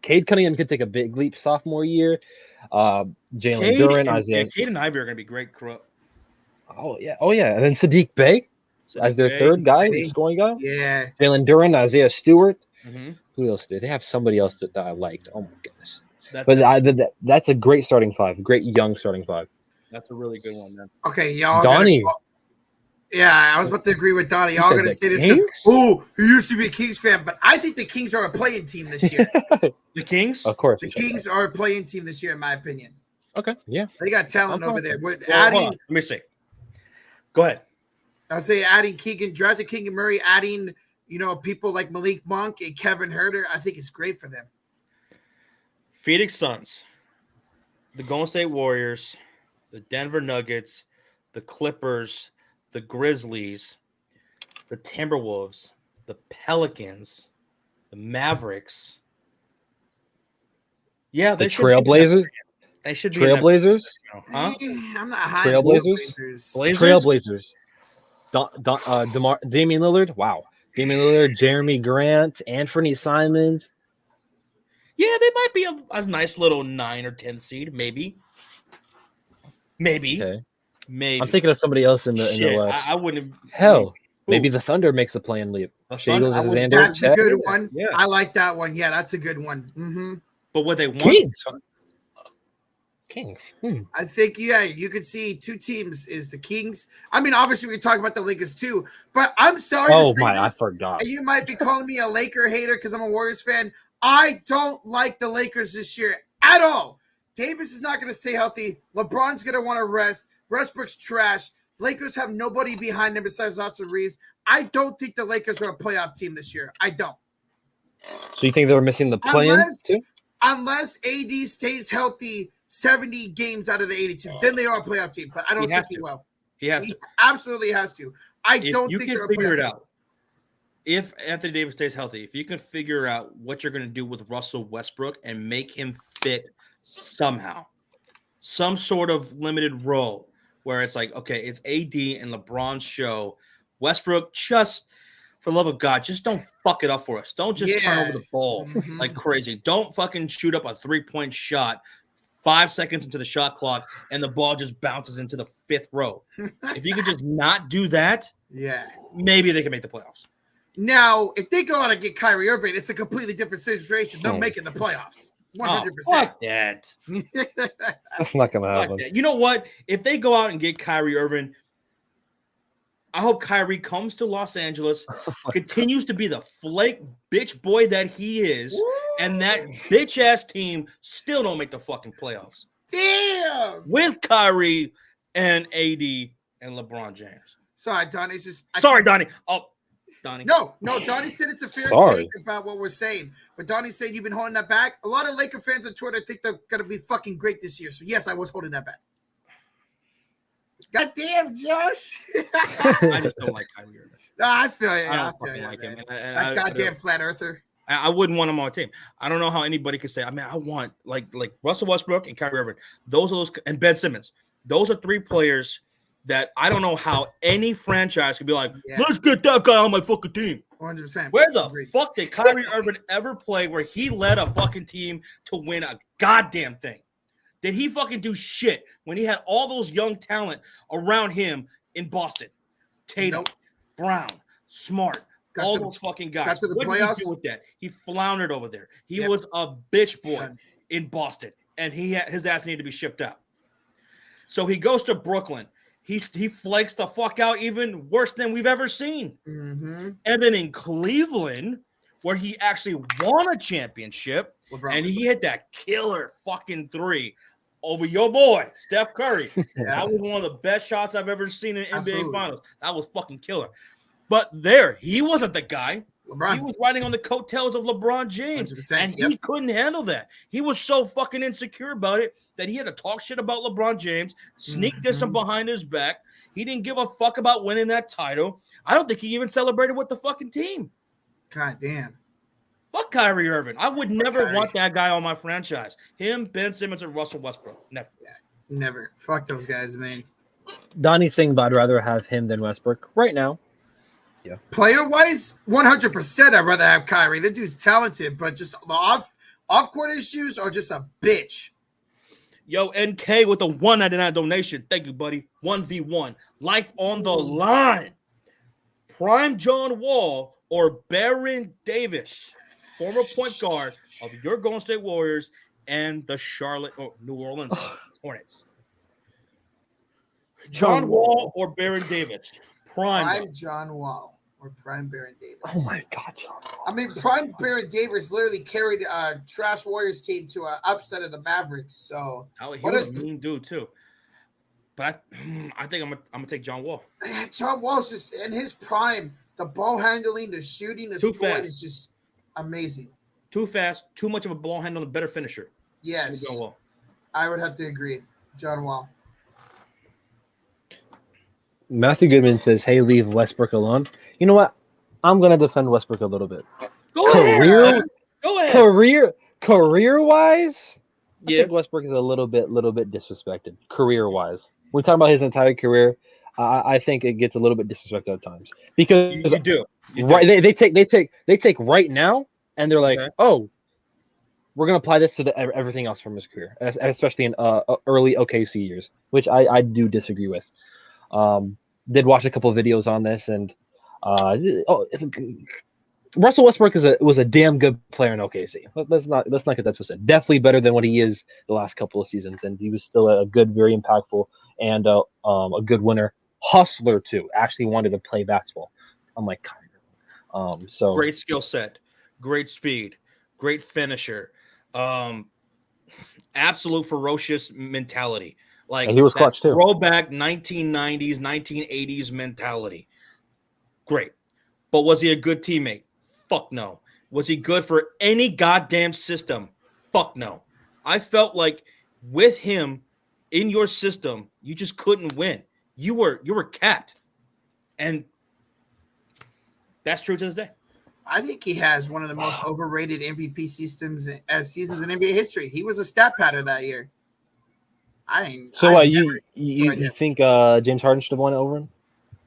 Cade Cunningham could take a big leap sophomore year. Jalen Duren, Isaiah. Cade and Ivy are going to be great. Oh yeah. And then Sadiq Bey as their third guy, scoring guy. Yeah. Jalen Duren, Isaiah Stewart. Mm-hmm. Who else did they have? Somebody else that I liked. Oh my goodness. That's a great starting five. Great young starting five. That's a really good one, man. Okay, y'all. Donnie. Yeah, I was about to agree with Donnie. Y'all going to say this. Oh, he used to be a Kings fan, but I think the Kings are a playing team this year. The Kings? Of course. The Kings are a playing team this year, in my opinion. Okay, yeah. They got talent over there. Let me see. Go ahead. I'll say adding drafted Keegan Murray, adding, people like Malik Monk and Kevin Huerter, I think it's great for them. Phoenix Suns, the Golden State Warriors, the Denver Nuggets, the Clippers, the Grizzlies, the Timberwolves, the Pelicans, the Mavericks. Yeah, the Trailblazers. They should be Trailblazers. Huh? I'm not high. Trailblazers. Trailblazers. Damian Lillard. Wow. Damian Lillard, Jeremy Grant, Anthony Simons. Yeah, they might be a nice little 9 or 10 seed, maybe. Okay. Maybe. I'm thinking of somebody else in the West. I wouldn't. Hell, maybe the Thunder makes a play-in leap. That's a good one. Yeah. I like that one. Yeah, that's a good one. Mm-hmm. But what they want? Kings. I think, you could see two teams is the Kings. I mean, obviously, we talk about the Lakers too, but I'm sorry to say I forgot. You might be calling me a Laker hater because I'm a Warriors fan. I don't like the Lakers this year at all. Davis is not going to stay healthy. LeBron's going to want to rest. Westbrook's trash. Lakers have nobody behind them besides Austin Reeves. I don't think the Lakers are a playoff team this year. I don't. So you think they were missing the play-in too? Unless AD stays healthy 70 games out of the 82, then they are a playoff team. But I don't think he will. He absolutely has to. I don't think they're a playoff team. Out. If Anthony Davis stays healthy, if you can figure out what you're going to do with Russell Westbrook and make him fit somehow, some sort of limited role where it's like, okay, it's AD and LeBron's show. Westbrook, just for the love of God, just don't fuck it up for us. Don't just turn over the ball like crazy. Don't fucking shoot up a 3-point shot 5 seconds into the shot clock and the ball just bounces into the 5th row. If you could just not do that, maybe they can make the playoffs. Now, if they go out and get Kyrie Irving, it's a completely different situation. They're making the playoffs. 100%. Fuck that. That's not going to happen. You know what? If they go out and get Kyrie Irving, I hope Kyrie comes to Los Angeles, continues to be the flake bitch boy that he is, and that bitch-ass team still don't make the fucking playoffs. Damn! With Kyrie and AD and LeBron James. Sorry, Donnie's just... Sorry, Donnie. Oh, Donnie. No, Donnie said it's a fair take about what we're saying. But Donnie said you've been holding that back. A lot of Laker fans on Twitter think they're going to be fucking great this year. So, yes, I was holding that back. God damn, Josh. I just don't like Kyrie Irving. No, I feel you. I don't fucking like him. That goddamn flat earther. I wouldn't want him on my team. I don't know how anybody could say, I mean, I want like Russell Westbrook and Kyrie Irving. Those and Ben Simmons. Those are 3 players that I don't know how any franchise could be like, let's get that guy on my fucking team. 100%. Where the fuck did Kyrie Irving ever play where he led a fucking team to win a goddamn thing? Did he fucking do shit when he had all those young talent around him in Boston? Tatum, Brown, Smart, all those fucking guys. Got to the What playoffs? did he do with that? He floundered over there. He Yep. was a bitch boy Done. in Boston, and his ass needed to be shipped out. So he goes to Brooklyn. He flakes the fuck out even worse than we've ever seen. Mm-hmm. And then in Cleveland, where he actually won a championship, and he hit that killer fucking 3 over your boy, Steph Curry. That was one of the best shots I've ever seen in NBA Finals. That was fucking killer. But he wasn't the guy. LeBron. He was riding on the coattails of LeBron James, 100%, and he couldn't handle that. He was so fucking insecure about it that he had to talk shit about LeBron James, sneak diss him behind his back. He didn't give a fuck about winning that title. I don't think he even celebrated with the fucking team. God damn. Fuck Kyrie Irving. I would never want that guy on my franchise. Him, Ben Simmons, and Russell Westbrook. Never. Yeah, never. Fuck those guys, man. Donnie's saying, but I'd rather have him than Westbrook right now. Yeah. Player-wise, 100% I'd rather have Kyrie. That dude's talented, but just the off-court issues are just a bitch. Yo, NK with a $1.99 donation. Thank you, buddy. 1v1. Life on the line. Prime John Wall or Baron Davis, former point guard of your Golden State Warriors and the New Orleans Hornets. John Wall or Baron Davis? Prime John Wall or Prime Baron Davis. Oh my God, John Wall. I mean, Prime Baron Davis literally carried a trash Warriors team to an upset of the Mavericks. So he was a mean dude too. But I think I'm gonna take John Wall. John Wall's just in his prime. The ball handling, the shooting, the scoring is just amazing. Too fast, too much of a ball handler, better finisher. Yes, John Wall. I would have to agree. John Wall. Matthew Goodman says, "Hey, leave Westbrook alone." You know what? I'm gonna defend Westbrook a little bit. Go ahead. Career-wise, I think Westbrook is a little bit disrespected. Career-wise, we're talking about his entire career. I think it gets a little bit disrespected at times because you do. Right? They take right now, and they're like, oh, we're gonna apply this to everything else from his career, especially in early OKC years, which I do disagree with. Did watch a couple of videos on this, and Russell Westbrook was a damn good player in OKC. Let's not get that twisted. Definitely better than what he is the last couple of seasons, and he was still a good, very impactful, and a good winner, hustler too. Actually wanted to play basketball. I'm like, so great skill set, great speed, great finisher, absolute ferocious mentality. Like, and he was clutch too. Throwback 1990s, 1980s mentality. Great. But was he a good teammate? Fuck no. Was he good for any goddamn system? Fuck no. I felt like with him in your system, you just couldn't win. You were capped. And that's true to this day. I think he has one of the most overrated MVP seasons in NBA history. He was a stat pattern that year. You think James Harden should have won it over him?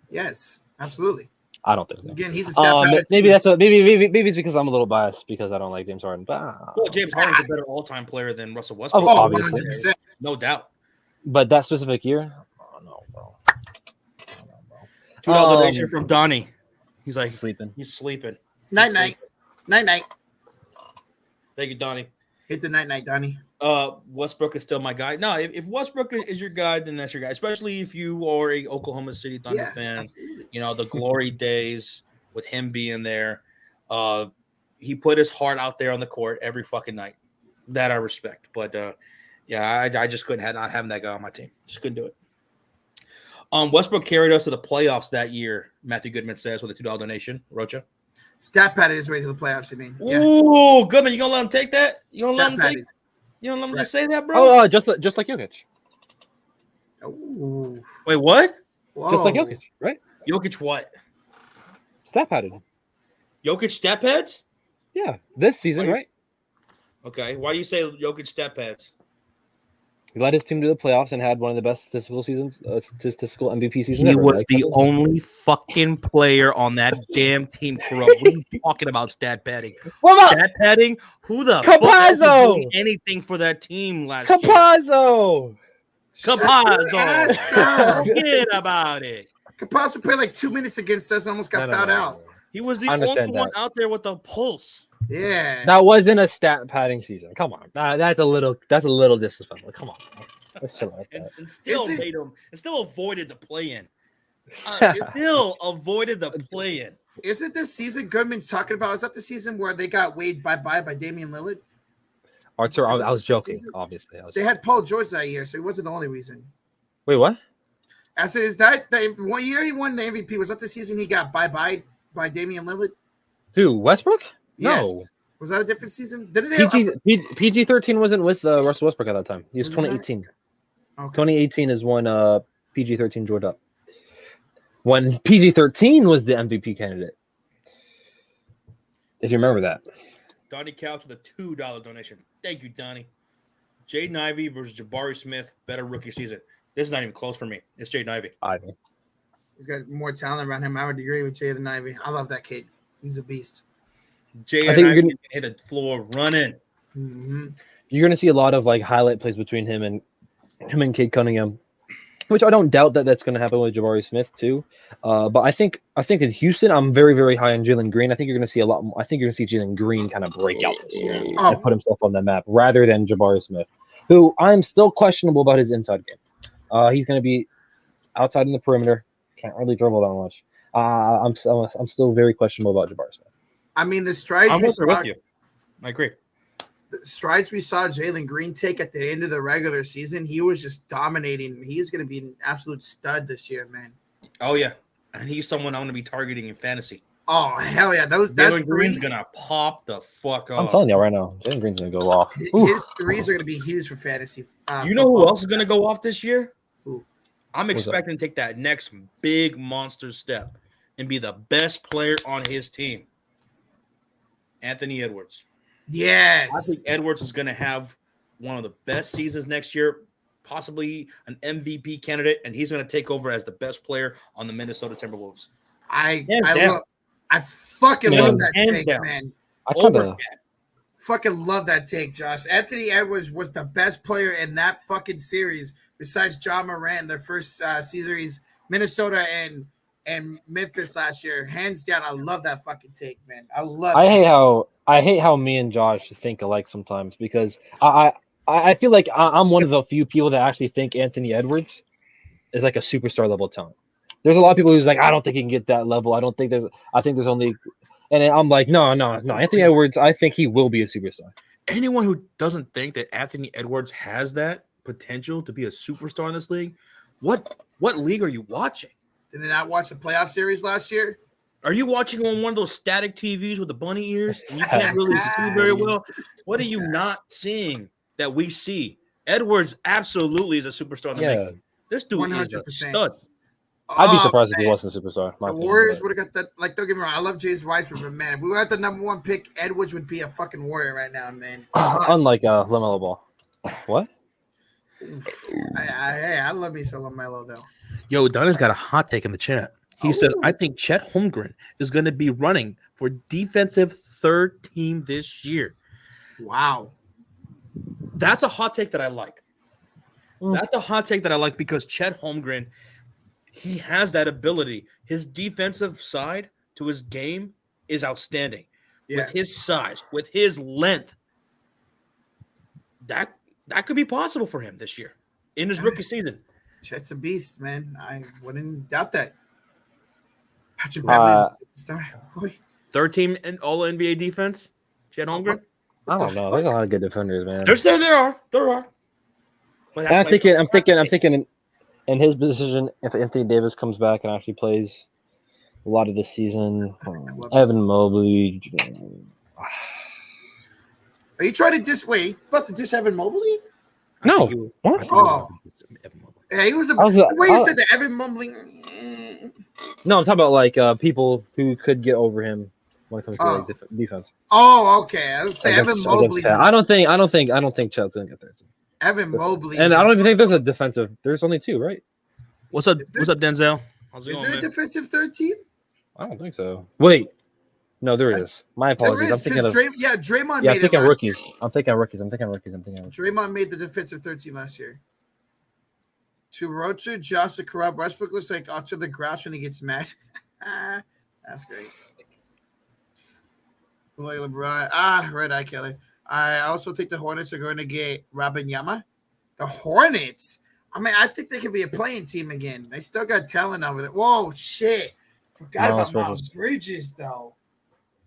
Yes, absolutely. I don't think so. Again, he's a stat pattern. Maybe it's because I'm a little biased because I don't like James Harden. But, well, James Harden's a better all-time player than Russell Westbrook. Oh, obviously. 100%. No doubt. But that specific year, no, bro. $2 donation from Donnie. He's like sleeping. He's sleeping. Night. Thank you, Donnie. Hit the night, Donnie. Westbrook is still my guy. No, if Westbrook is your guy, then that's your guy. Especially if you are a Oklahoma City Thunder fan. Absolutely. You know, the glory days with him being there. He put his heart out there on the court every fucking night. That I respect. But I just couldn't not having that guy on my team. Just couldn't do it. Westbrook carried us to the playoffs that year, Matthew Goodman says, with a $2 donation. Rocha. Stat padded his way to the playoffs, I mean. Yeah. Ooh, Goodman, you gonna let him take that? You gonna let him Stat-padded. You don't let him just say that, bro? Oh, just like Jokic. Ooh. Wait, what? Whoa. Just like Jokic, right? Jokic what? Step padded. Jokic step heads? Yeah, this season, right? Okay. Why do you say Jokic step heads? He led his team to the playoffs and had one of the best statistical MVP seasons He ever. was Like, the only fucking player on that damn team, Corrupt. What are you talking about stat padding? What about Stat padding? Who the fuck else was doing Capazzo? anything for that team last year? Capazzo. Shut your ass Capazzo. down. Forget about it. Capazzo played like 2 minutes against us and almost got fouled out. He was the I only understand one that. out there with a pulse. Yeah. That wasn't a stat padding season. Come on, that's a little disrespectful. Come on, let's chill out. And still Is it- made him and still avoided the play-in. Still avoided the play-in. Isn't this season Goodman's talking about? Is that the season where they got weighed bye-bye by Damian Lillard? Arthur, I was joking. Season? Obviously, They had Paul George that year, so he wasn't the only reason. Wait, what? I said, is that the 1 year he won the MVP? Was that the season he got bye-bye by Damian Lillard? Who? Westbrook? Yes. No. Was that a different season? Didn't they have, PG-13 wasn't with Russell Westbrook at that time. He was Was it not? 2018. okay. 2018 is when PG-13 joined up. When PG-13 was the MVP candidate. If you remember that. Donnie Couch with a $2 donation. Thank you, Donnie. Jaden Ivey versus Jabari Smith. Better rookie season. This is not even close for me. It's Jaden Ivey. Ivy. He's got more talent around him. I would agree with Jaden Ivey. I love that kid. He's a beast. Jaden I think Ivey you're can hit the floor running. Mm-hmm. You're gonna see a lot of like highlight plays between him and Cade Cunningham, which I don't doubt that's gonna happen with Jabari Smith too. But I think in Houston, I'm very, very high on Jalen Green. I think you're gonna see a lot more. I think you're gonna see Jalen Green kind of break out this year and put himself on the map rather than Jabari Smith, who I'm still questionable about his inside game. He's gonna be outside in the perimeter. Can't really dribble that much. I'm still very questionable about Jabari Smith. I mean, the strides I'm we with saw, you. I agree. Jalen Green take at the end of the regular season, he was just dominating. He's going to be an absolute stud this year, man. Oh, yeah. And he's someone I'm going to be targeting in fantasy. Oh, hell yeah. Jalen Green's going to pop the fuck off. I'm telling you right now, Jalen Green's gonna go off. His threes are going to be huge for fantasy. You know who else is going to go off this year? Who? I'm expecting to take that next big monster step and be the best player on his team. Anthony Edwards. Yes. I think Edwards is going to have one of the best seasons next year, possibly an MVP candidate, and he's going to take over as the best player on the Minnesota Timberwolves. I fucking love that take, man. Fucking love that take, Josh. Anthony Edwards was the best player in that fucking series besides John Morant, their first series, Minnesota and Memphis last year. Hands down, I love that fucking take, man. I hate how me and Josh think alike sometimes because I feel like I'm one of the few people that actually think Anthony Edwards is like a superstar level talent. There's a lot of people who's like, I don't think he can get that level. I think there's only, and I'm like, no. Anthony Edwards, I think he will be a superstar. Anyone who doesn't think that Anthony Edwards has that potential to be a superstar in this league, what league are you watching? Did they not watch the playoff series last year? Are you watching on one of those static TVs with the bunny ears and you can't really see very well? What are you not seeing that we see? Edwards absolutely is a superstar in the making. This dude 100%. Is a stud. I'd be surprised if he wasn't a superstar. The Warriors would have got that. Like, don't get me wrong, I love James Wiseman, but man, if we were at the number one pick, Edwards would be a fucking Warrior right now, man. Unlike LaMelo Ball. What? I love me some LaMelo though. Yo, Donna's got a hot take in the chat. He says, I think Chet Holmgren is going to be running for defensive third team this year. Wow. That's a hot take that I like. That's a hot take that I like because Chet Holmgren, he has that ability. His defensive side to his game is outstanding. Yeah. With his size, with his length. That could be possible for him this year in his rookie season. Chet's a beast, man. I wouldn't doubt that. Patrick Beverly's a superstar. Third team and all NBA defense. Chet Holmgren. I don't know. There's a lot of good defenders, man. There are. But I'm thinking in his position, if Anthony Davis comes back and actually plays a lot of the season, Evan Mobley. Are you trying to diss Evan Mobley? No. What? Oh. Yeah, he was the way you said that Evan Mobley. No, I'm talking about like people who could get over him when it comes to like defense. Oh, okay. I was saying Evan Mobley. I don't think Chet's gonna get there. Evan Mobley. And I don't even think there's a defensive. There's only 2, right? What's up? Is there- What's up, Denzel? How's it Is going, there a man? defensive third team? I don't think so. Wait. No, there is. My apologies. There I'm is, thinking of. Draymond Yeah, made I'm it thinking last rookies. I'm thinking rookies. Draymond made the defensive third team last year. To Rocha, Josh, the Corrupt. Westbrook looks like onto the grass when he gets mad. That's great. Boy, LeBron. Red Eye Killer. I also think the Hornets are going to get Yama. The Hornets? I mean, I think they could be a playing team again. They still got talent over there. Whoa, shit. Forgot about Miles Bridges, though.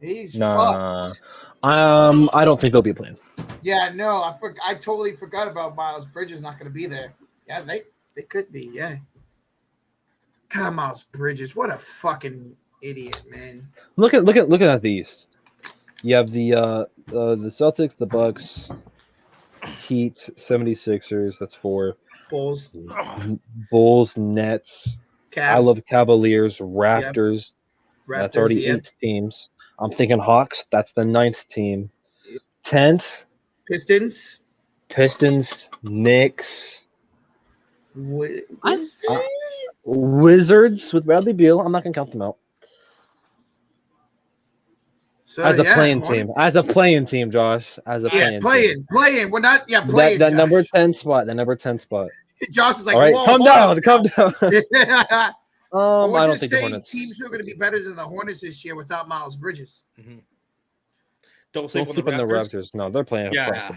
He's fucked. I don't think they'll be playing. Yeah, no, I totally forgot about Miles Bridges not going to be there. Yeah, they could be, yeah. God, Miles Bridges, what a fucking idiot, man. Look at the East. You have the Celtics, the Bucks, Heat, 76ers, that's 4. Bulls, Nets. Cavs. I love Cavaliers, Raptors. Raptors, That's already 8 teams. I'm thinking Hawks. That's the 9th team. 10th. Pistons, Knicks. Wizards. Wizards with Bradley Beal. I'm not gonna count them out. So, As a playing Hornets. team. As a playing team, Josh. As a playing team. Playing. We're not. Yeah, playing. That number 10 spot. Josh is like, all right, whoa, calm down. I I don't think the Hornets. Teams are going to be better than the Hornets this year without Miles Bridges. Mm-hmm. Don't sleep on the Raptors. No, they're playing. Yeah,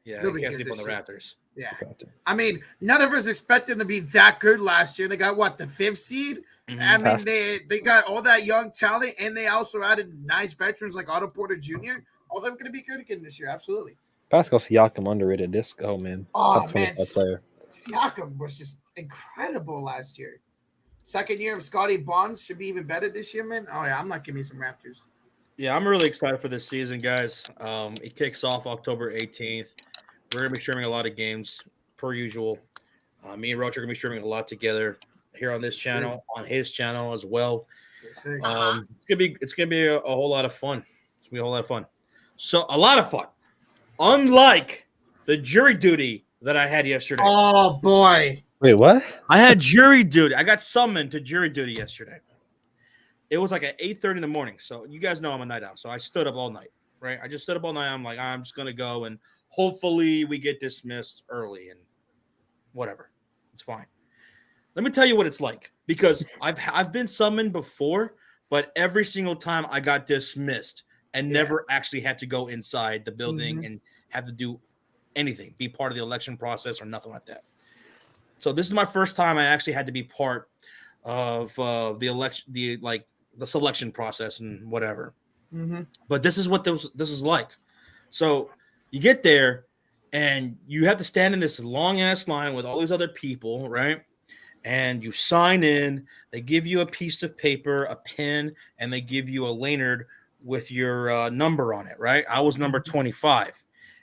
They'll you be can't good sleep on the this year. Raptors. Yeah, I mean, none of us expected them to be that good last year. They got what, the 5th seed? Mm-hmm. I mean, they got all that young talent, and they also added nice veterans like Otto Porter Jr. All them going to be good again this year, absolutely. Pascal Siakam underrated. Man. Oh Top man, 25 player. Siakam was just incredible last year. Second year of Scotty Barnes should be even better this year, man. Oh yeah, I'm not giving me some Raptors. Yeah, I'm really excited for this season, guys. It kicks off October 18th. We're gonna be streaming a lot of games per usual. Me and Rocha are gonna be streaming a lot together here on this channel, on his channel as well. It's gonna be a whole lot of fun. It's gonna be a whole lot of fun. So a lot of fun. Unlike the jury duty that I had yesterday. Oh boy. Wait, what? I had jury duty. I got summoned to jury duty yesterday. It was like at 8:30 in the morning. So you guys know I'm a night owl. So I stood up all night, right? I just stood up all night. I'm like, I'm just gonna go and hopefully we get dismissed early and whatever. It's fine. Let me tell you what it's like, because I've been summoned before, but every single time I got dismissed and never actually had to go inside the building and have to do anything, be part of the election process or nothing like that. So this is my first time I actually had to be part of the election, the selection process and whatever. But this is what this is like. So you get there and you have to stand in this long ass line with all these other people, right? And you sign in. They give you a piece of paper, a pen, and they give you a lanyard with your number on it, right? I was number 25,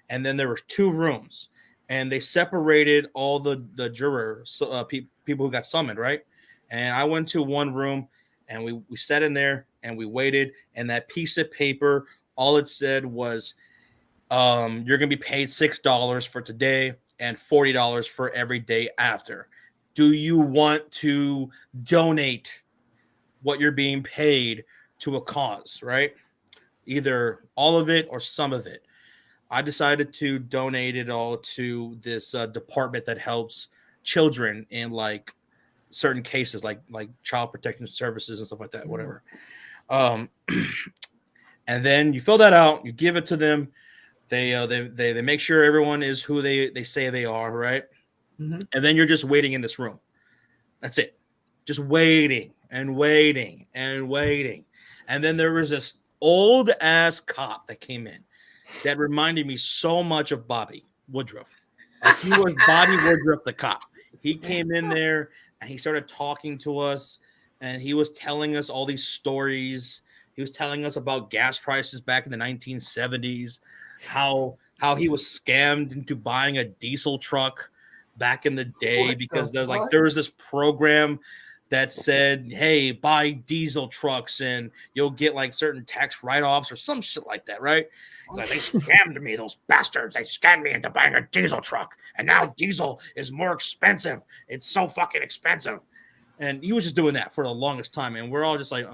and then there were 2 rooms, and they separated all the jurors, people who got summoned, right? And I went to one room, and we sat in there and we waited. And that piece of paper, all it said was, "You're gonna be paid $6 for today and $40 for every day after. Do you want to donate what you're being paid to a cause?" Right? Either all of it or some of it. I decided to donate it all to this department that helps children in like certain cases, like child protection services and stuff like that, whatever. And then you fill that out, you give it to them. They make sure everyone is who they say they are, right? And then you're just waiting in this room. That's it. Just waiting and waiting and waiting. And then there was this old ass cop that came in that reminded me so much of Bobby Woodruff. Like he was Bobby Woodruff, the cop. He came in there and he started talking to us, and he was telling us all these stories. He was telling us about gas prices back in the 1970s, how he was scammed into buying a diesel truck back in the day because there was this program that said, "Hey, buy diesel trucks and you'll get like certain tax write-offs or some shit like that," right? He's like, they scammed me, those bastards. They scammed me into buying a diesel truck. And now diesel is more expensive. It's so fucking expensive. And he was just doing that for the longest time. And we're all just like,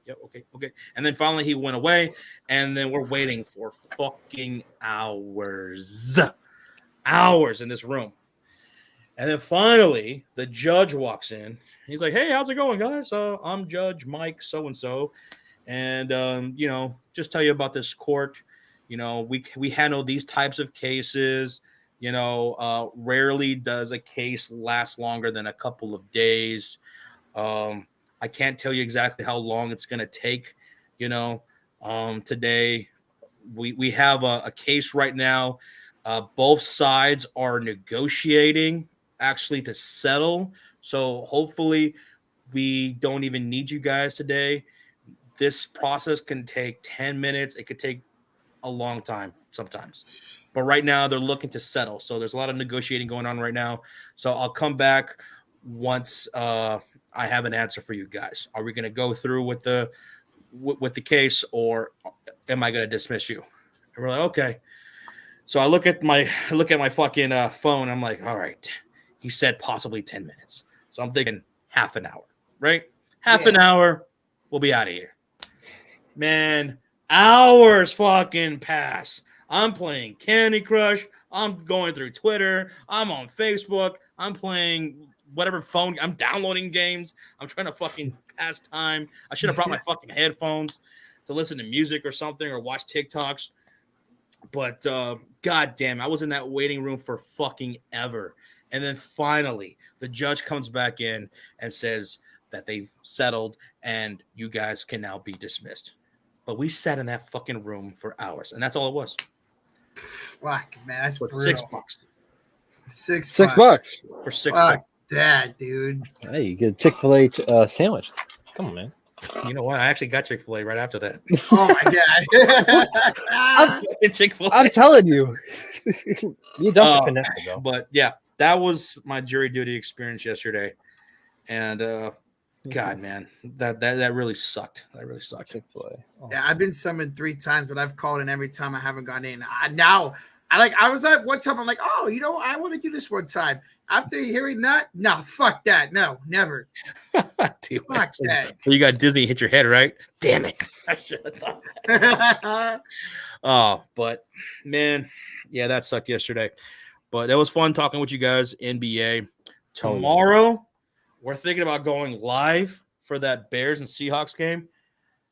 yeah, okay. And then finally he went away. And then we're waiting for fucking hours in this room. And then finally the judge walks in. He's like, hey, how's it going, guys? I'm Judge Mike so-and-so. And, just tell you about this court. We handle these types of cases. Rarely does a case last longer than a couple of days. I can't tell you exactly how long it's going to take. Today we have a case right now. Both sides are negotiating actually to settle. So hopefully we don't even need you guys today. This process can take 10 minutes. It could take a long time sometimes. But right now they're looking to settle. So there's a lot of negotiating going on right now. So I'll come back once I have an answer for you guys. Are we going to go through with the case, or am I going to dismiss you? And we're like, okay. So I look at my fucking phone. I'm like, all right. He said possibly 10 minutes. So I'm thinking half an hour, right? Half an hour, we'll be out of here. Man, hours fucking pass. I'm playing Candy Crush. I'm going through Twitter. I'm on Facebook. I'm playing whatever phone. I'm downloading games. I'm trying to fucking pass time. I should have brought my fucking headphones to listen to music or something or watch TikToks. But God damn, I was in that waiting room for fucking ever. And then finally, the judge comes back in and says that they've settled and you guys can now be dismissed. But we sat in that fucking room for hours, and that's all it was. Fuck, man, that's for brutal. $6. $6 bucks. For $6. Fuck that, dude. Hey, you get a Chick-fil-A sandwich. Come on, man. You know what? I actually got Chick-fil-A right after that. Oh my god. Chick-fil-A. I'm telling you. You don't connect it, though. But yeah, that was my jury duty experience yesterday. And God, man, that really sucked. That really sucked. Chick-fil-A. Oh. Yeah, I've been summoned 3 times, but I've called in every time I haven't gone in. I was at one time, I'm like, oh, I want to do this one time. After hearing that, no, fuck that. No, never. Dude, Fuck that. You got Disney hit your head, right? Damn it. I should have thought that. Oh, but man, yeah, that sucked yesterday. But it was fun talking with you guys, NBA. Tomorrow, we're thinking about going live for that Bears and Seahawks game.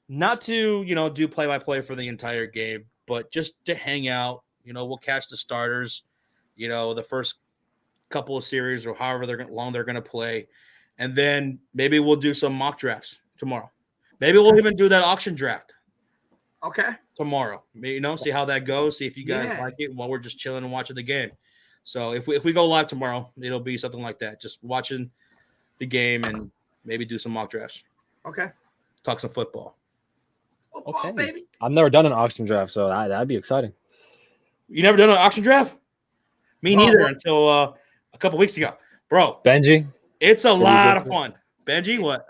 Not to, do play-by-play for the entire game, but just to hang out. We'll catch the starters, the first couple of series or however long they're going to play. And then maybe we'll do some mock drafts tomorrow. Maybe we'll even do that auction draft. Okay. Tomorrow. See how that goes. See if you guys like it while we're just chilling and watching the game. So if we go live tomorrow, it'll be something like that. Just watching the game and maybe do some mock drafts. Okay. Talk some football. Football, baby. I've never done an auction draft, so that'd be exciting. You never done an auction draft? Me neither until a couple weeks ago. Bro. Benji? It's a lot of fun. Benji, what?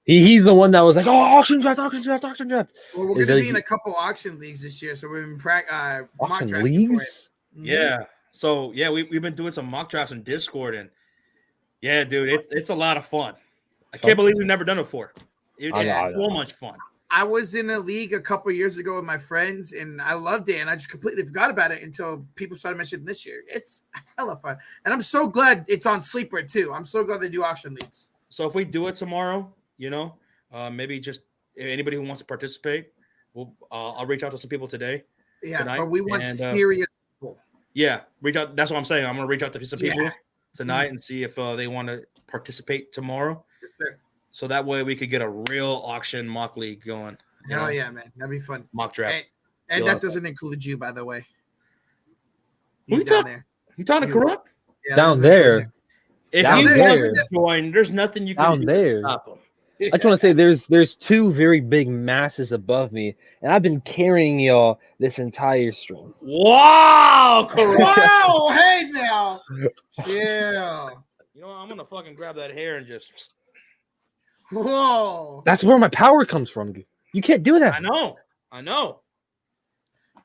He's the one that was like, oh, auction draft. Well, we're going to be in a couple auction leagues this year, so we've been mock drafting leagues? for it. Mm-hmm. Yeah. So, yeah, we've been doing some mock drafts in Discord, and yeah, dude, it's a lot of fun. I can't believe we've never done it before. It's so much fun. I was in a league a couple years ago with my friends, and I loved it, and I just completely forgot about it until people started mentioning this year. It's hella fun, and I'm so glad it's on Sleeper, too. I'm so glad they do auction leagues. So if we do it tomorrow, maybe just anybody who wants to participate, I'll reach out to some people tonight, but we want serious people. Yeah, reach out. That's what I'm saying. I'm going to reach out to some people tonight and see if they want to participate tomorrow. Yes, sir. So that way we could get a real auction mock league going. Hell yeah, man. That'd be fun. Mock draft. And that doesn't include you, by the way. You down there. You talking to Corrupt? Yeah, down there. If you join, there's nothing you can do to stop them. I just want to say there's 2 very big masses above me, and I've been carrying y'all this entire stream. Wow, Corrupt. Wow, hey now. Chill. I'm going to fucking grab that hair and just... Whoa. That's where my power comes from. You can't do that. I know.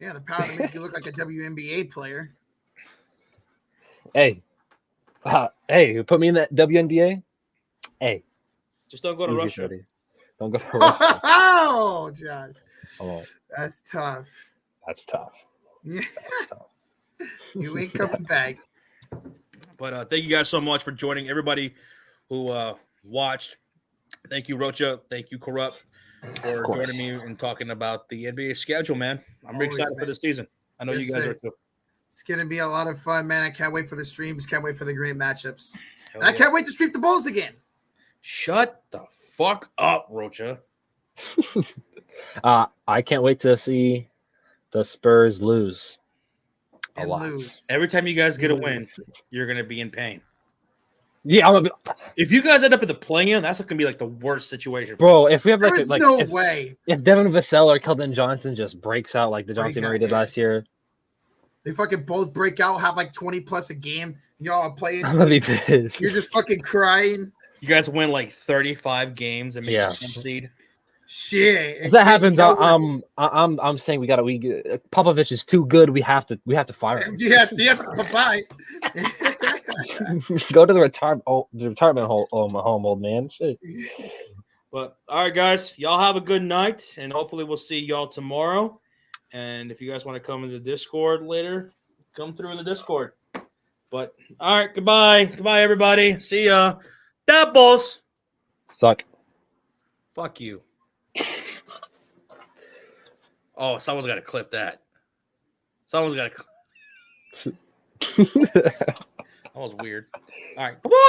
Yeah, the power to make you look like a WNBA player. Hey, hey, you put me in that WNBA. Hey, Just don't go to easy, Russia. buddy. Don't go to Russia. Oh, Josh. Oh, That's tough. that's tough. Yeah. That's tough. You ain't coming back. But thank you guys so much for joining. Everybody who watched, thank you, Rocha. Thank you, Corrupt, for course. joining me and talking about the NBA schedule, man. I'm really Always, excited for man. the season. I know Yes, you guys sir. are too. It's gonna be a lot of fun, man. I can't wait for the streams. Can't wait for the great matchups. Hell And I yeah. can't wait to sweep the Bulls again. Shut the fuck up, Rocha. I can't wait to see the Spurs lose a And lot. lose. Every time you guys get a win, you're gonna be in pain. Yeah, I'm If you guys end up at the play-in, that's gonna be like the worst situation. bro. If we have There's like no if, way. if Devin Vassell or Keldon Johnson just breaks out like the Break Johnson out, Murray did yeah. last year, They fucking both break out, have like 20 plus a game. Y'all are playing. I'm gonna be pissed. You're just fucking crying. You guys win like 35 games and make Yeah. a seed. Shit. If that happens, nowhere. I'm saying we gotta. Popovich is too good. We have to fire him. Yeah, bye-bye. Go to the retirement home, old man. Shit. But all right, guys, y'all have a good night, and hopefully we'll see y'all tomorrow. And if you guys want to come into the Discord later, come through in the Discord. But all right, goodbye, everybody. See ya. Doubles. Suck. Fuck you. Oh, someone's got to clip that. Someone's got to. That was weird. All right. Bye-bye.